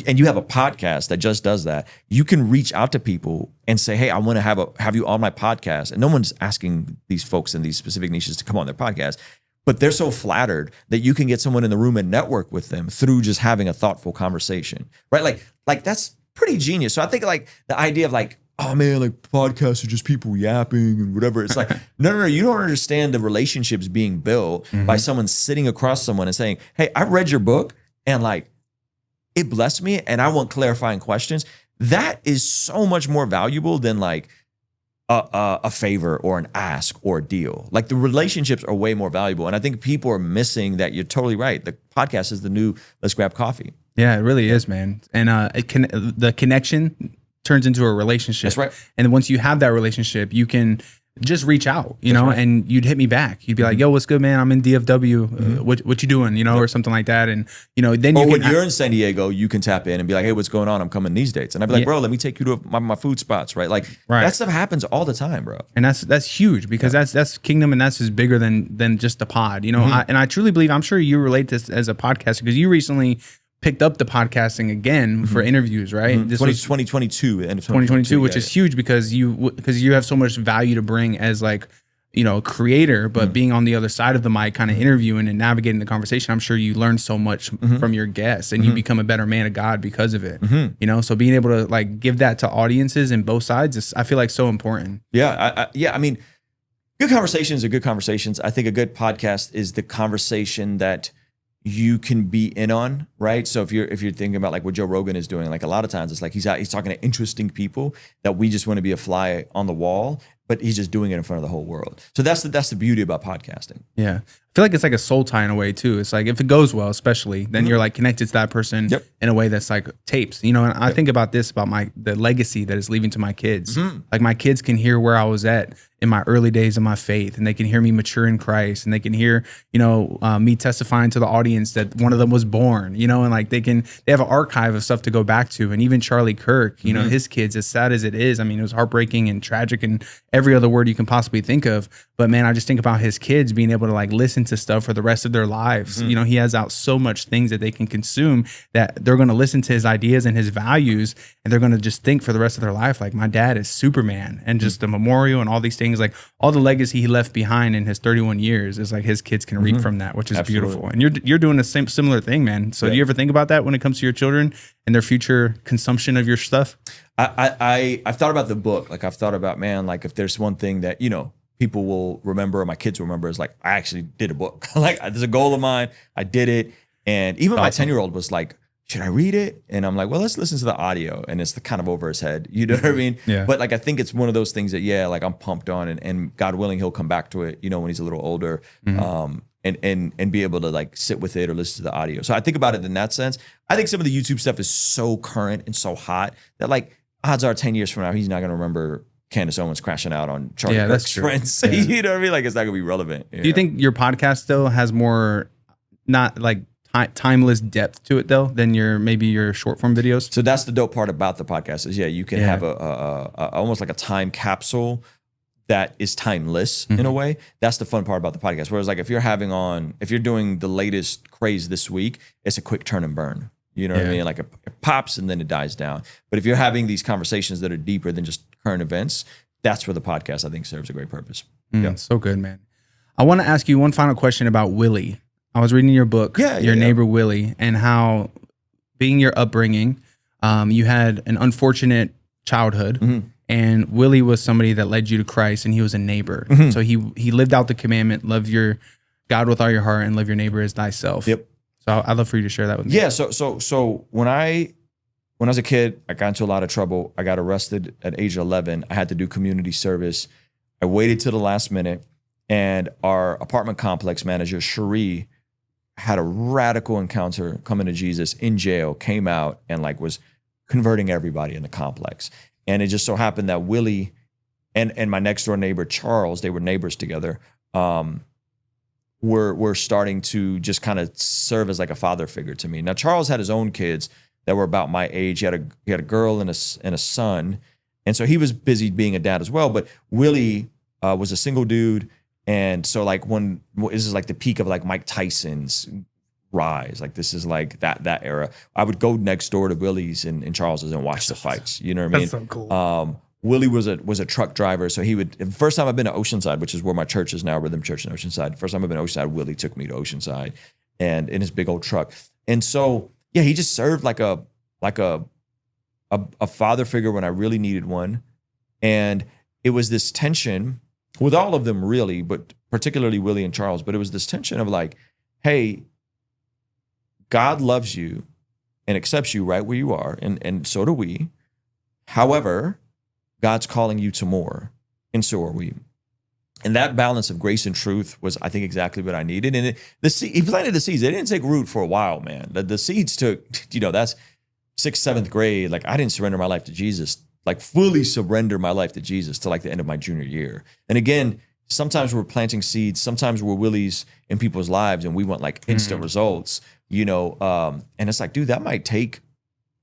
and you have a podcast that just does that, you can reach out to people and say, hey, I want to have you on my podcast. And no one's asking these folks in these specific niches to come on their podcast, but they're so flattered that you can get someone in the room and network with them through just having a thoughtful conversation, right? Like that's pretty genius. So I think like the idea of like, oh man, like podcasts are just people yapping and whatever. It's like, no, you don't understand the relationships being built by someone sitting across someone and saying, hey, I read your book and like, it blessed me and I want clarifying questions. That is so much more valuable than like a favor or an ask or a deal. Like the relationships are way more valuable. And I think people are missing that. You're totally right. The podcast is the new let's grab coffee. Yeah, it really is, man. And the connection turns into a relationship. That's right. And once you have that relationship, you can just reach out, you know, and you'd hit me back. You'd be like, yo, what's good, man? I'm in DFW. What you doing? You know, or something like that. And, you know, then when you're in San Diego, you can tap in and be like, hey, what's going on? I'm coming these dates. And I'd be like, bro, let me take you to my food spots, right? Like that stuff happens all the time, bro. And that's huge because that's kingdom and that's just bigger than just the pod, you know. I truly believe, I'm sure you relate to this as a podcaster because you recently picked up the podcasting again for interviews, right? This was 2022, end of 2022, which is huge because you have so much value to bring as like, you know, a creator, but being on the other side of the mic, kind of interviewing and navigating the conversation, I'm sure you learn so much from your guests and you become a better man of God because of it. You know, so being able to like give that to audiences and both sides is, I feel like, so important. Yeah, I mean, good conversations are good conversations. I think a good podcast is the conversation that you can be in on, right? So if you're thinking about like what Joe Rogan is doing, like a lot of times it's like he's talking to interesting people that we just want to be a fly on the wall, but he's just doing it in front of the whole world. So that's the beauty about podcasting. Yeah. I feel like it's like a soul tie in a way too. It's like if it goes well, especially, then you're like connected to that person in a way that's like tapes, you know. And I think about this, about the legacy that is leaving to my kids. Like my kids can hear where I was at in my early days of my faith, and they can hear me mature in Christ, and they can hear, you know, me testifying to the audience that one of them was born, you know, and like they have an archive of stuff to go back to. And even Charlie Kirk, you know, his kids, as sad as it is, I mean, it was heartbreaking and tragic and every other word you can possibly think of. But man, I just think about his kids being able to like listen to stuff for the rest of their lives. You know, he has out so much things that they can consume that they're going to listen to his ideas and his values, and they're going to just think for the rest of their life, like my dad is Superman, and just the memorial and all these things, like all the legacy he left behind in his 31 years is like his kids can reap from that, which is beautiful. And you're doing the same similar thing, man. So do you ever think about that when it comes to your children and their future consumption of your stuff? I've thought about the book. Like I've thought about, man, like if there's one thing that, you know, people will remember, or my kids will remember, is like, I actually did a book. Like there's a goal of mine. I did it. And even my 10-year-old was like, should I read it? And I'm like, well, let's listen to the audio. And it's kind of over his head. You know what I mean? Yeah. But like, I think it's one of those things that, like I'm pumped on, and God willing, he'll come back to it, you know, when he's a little older, and be able to like sit with it or listen to the audio. So I think about it in that sense. I think some of the YouTube stuff is so current and so hot that like odds are 10 years from now, he's not going to remember Candace Owens crashing out on Charlie Kirk's friends. You know what I mean? Like it's not gonna be relevant. Do you think your podcast though has more, not like timeless depth to it though than maybe your short form videos? So that's the dope part about the podcast is you can have a almost like a time capsule that is timeless in a way. That's the fun part about the podcast. Whereas like if you're doing the latest craze this week, it's a quick turn and burn. You know what I mean? Like it pops and then it dies down. But if you're having these conversations that are deeper than just current events, that's where the podcast, I think, serves a great purpose. So good, man. I want to ask you one final question about Willie. I was reading your book, your neighbor Willie, and how being your upbringing, you had an unfortunate childhood, and Willie was somebody that led you to Christ, and he was a neighbor. So he lived out the commandment, love your God with all your heart and love your neighbor as thyself. Yep. So I'd love for you to share that with me. Yeah. So when I was a kid, I got into a lot of trouble. I got arrested at age 11. I had to do community service. I waited till the last minute, and our apartment complex manager, Cherie, had a radical encounter coming to Jesus in jail, came out and like was converting everybody in the complex. And it just so happened that Willie and my next door neighbor, Charles, they were neighbors together, were starting to just kind of serve as like a father figure to me. Now, Charles had his own kids that were about my age. He had a girl and a son. And so he was busy being a dad as well. But Willie was a single dude. And so like this is like the peak of like Mike Tyson's rise. Like this is like that era. I would go next door to Willie's and Charles's and watch the fights. You know what I mean? That's so cool. Willie was a truck driver, so he would. The first time I've been to Oceanside, which is where my church is now, Rhythm Church in Oceanside. First time I've been to Oceanside, Willie took me to Oceanside, and in his big old truck. And so, yeah, he just served like a father figure when I really needed one. And it was this tension with all of them, really, but particularly Willie and Charles. But it was this tension of like, hey, God loves you and accepts you right where you are, and so do we. However, God's calling you to more, and so are we. And that balance of grace and truth was, I think, exactly what I needed. And he planted the seeds. They didn't take root for a while, man. The seeds took, that's 6th, 7th grade. Like I didn't surrender my life to Jesus, like fully surrender my life to Jesus till like the end of my junior year. And again, sometimes we're planting seeds. Sometimes we're Willies in people's lives, and we want like instant results, and it's like, dude, that might take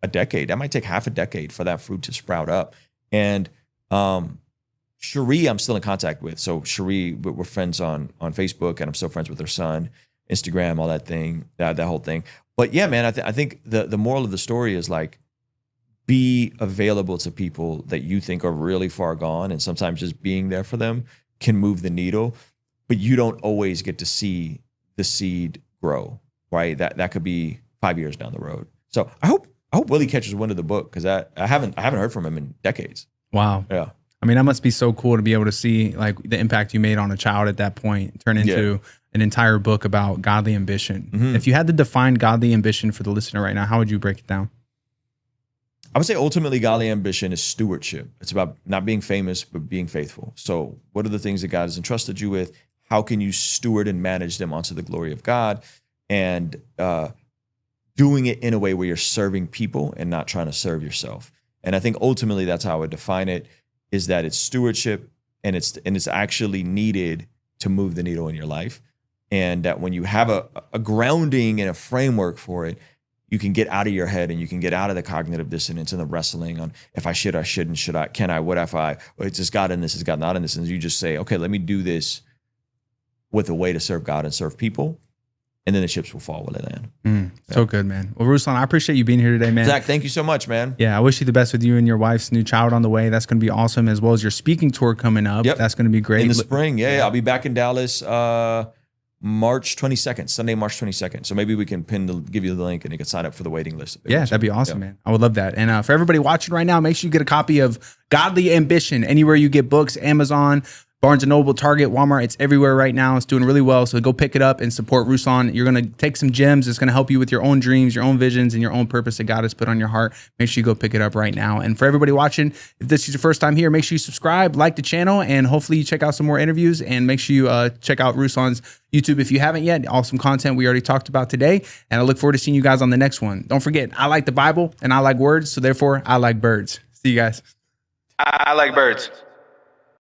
a decade. That might take half a decade for that fruit to sprout up. And Cherie, I'm still in contact with. So Cherie, we're friends on Facebook, and I'm still friends with her son, Instagram, all that thing, that whole thing. But yeah, man, I think the moral of the story is like, be available to people that you think are really far gone, and sometimes just being there for them can move the needle. But you don't always get to see the seed grow, right? That could be 5 years down the road. So I hope Willie catches wind of the book, because I haven't heard from him in decades. Wow. Yeah. I mean, that must be so cool to be able to see like the impact you made on a child at that point turn into an entire book about godly ambition. If you had to define godly ambition for the listener right now, how would you break it down? I would say ultimately godly ambition is stewardship. It's about not being famous, but being faithful. So what are the things that God has entrusted you with? How can you steward and manage them onto the glory of God? And doing it in a way where you're serving people and not trying to serve yourself. And I think ultimately that's how I would define it, is that it's stewardship, and it's actually needed to move the needle in your life. And that when you have a grounding and a framework for it, you can get out of your head, and you can get out of the cognitive dissonance and the wrestling on if I should, I shouldn't, should I, can I, what if I, or it's just God in this, is God not in this. And you just say, okay, let me do this with a way to serve God and serve people. And then the chips will fall where they land. So good, man. Well, Ruslan, I appreciate you being here today, man. Zach, thank you so much, man. Yeah, I wish you the best with you and your wife's new child on the way. That's going to be awesome, as well as your speaking tour coming up. Yep. That's going to be great. In the spring, yeah. I'll be back in Dallas March 22nd, Sunday, March 22nd. So maybe we can give you the link, and you can sign up for the waiting list. Yeah, that'd be awesome, man. I would love that. And for everybody watching right now, make sure you get a copy of Godly Ambition anywhere you get books, Amazon, Barnes & Noble, Target, Walmart. It's everywhere right now. It's doing really well. So go pick it up and support Ruslan. You're going to take some gems. It's going to help you with your own dreams, your own visions, and your own purpose that God has put on your heart. Make sure you go pick it up right now. And for everybody watching, if this is your first time here, make sure you subscribe, like the channel, and hopefully you check out some more interviews. And make sure you check out Ruslan's YouTube if you haven't yet. Awesome content we already talked about today. And I look forward to seeing you guys on the next one. Don't forget, I like the Bible and I like words. So therefore, I like birds. See you guys. I like birds.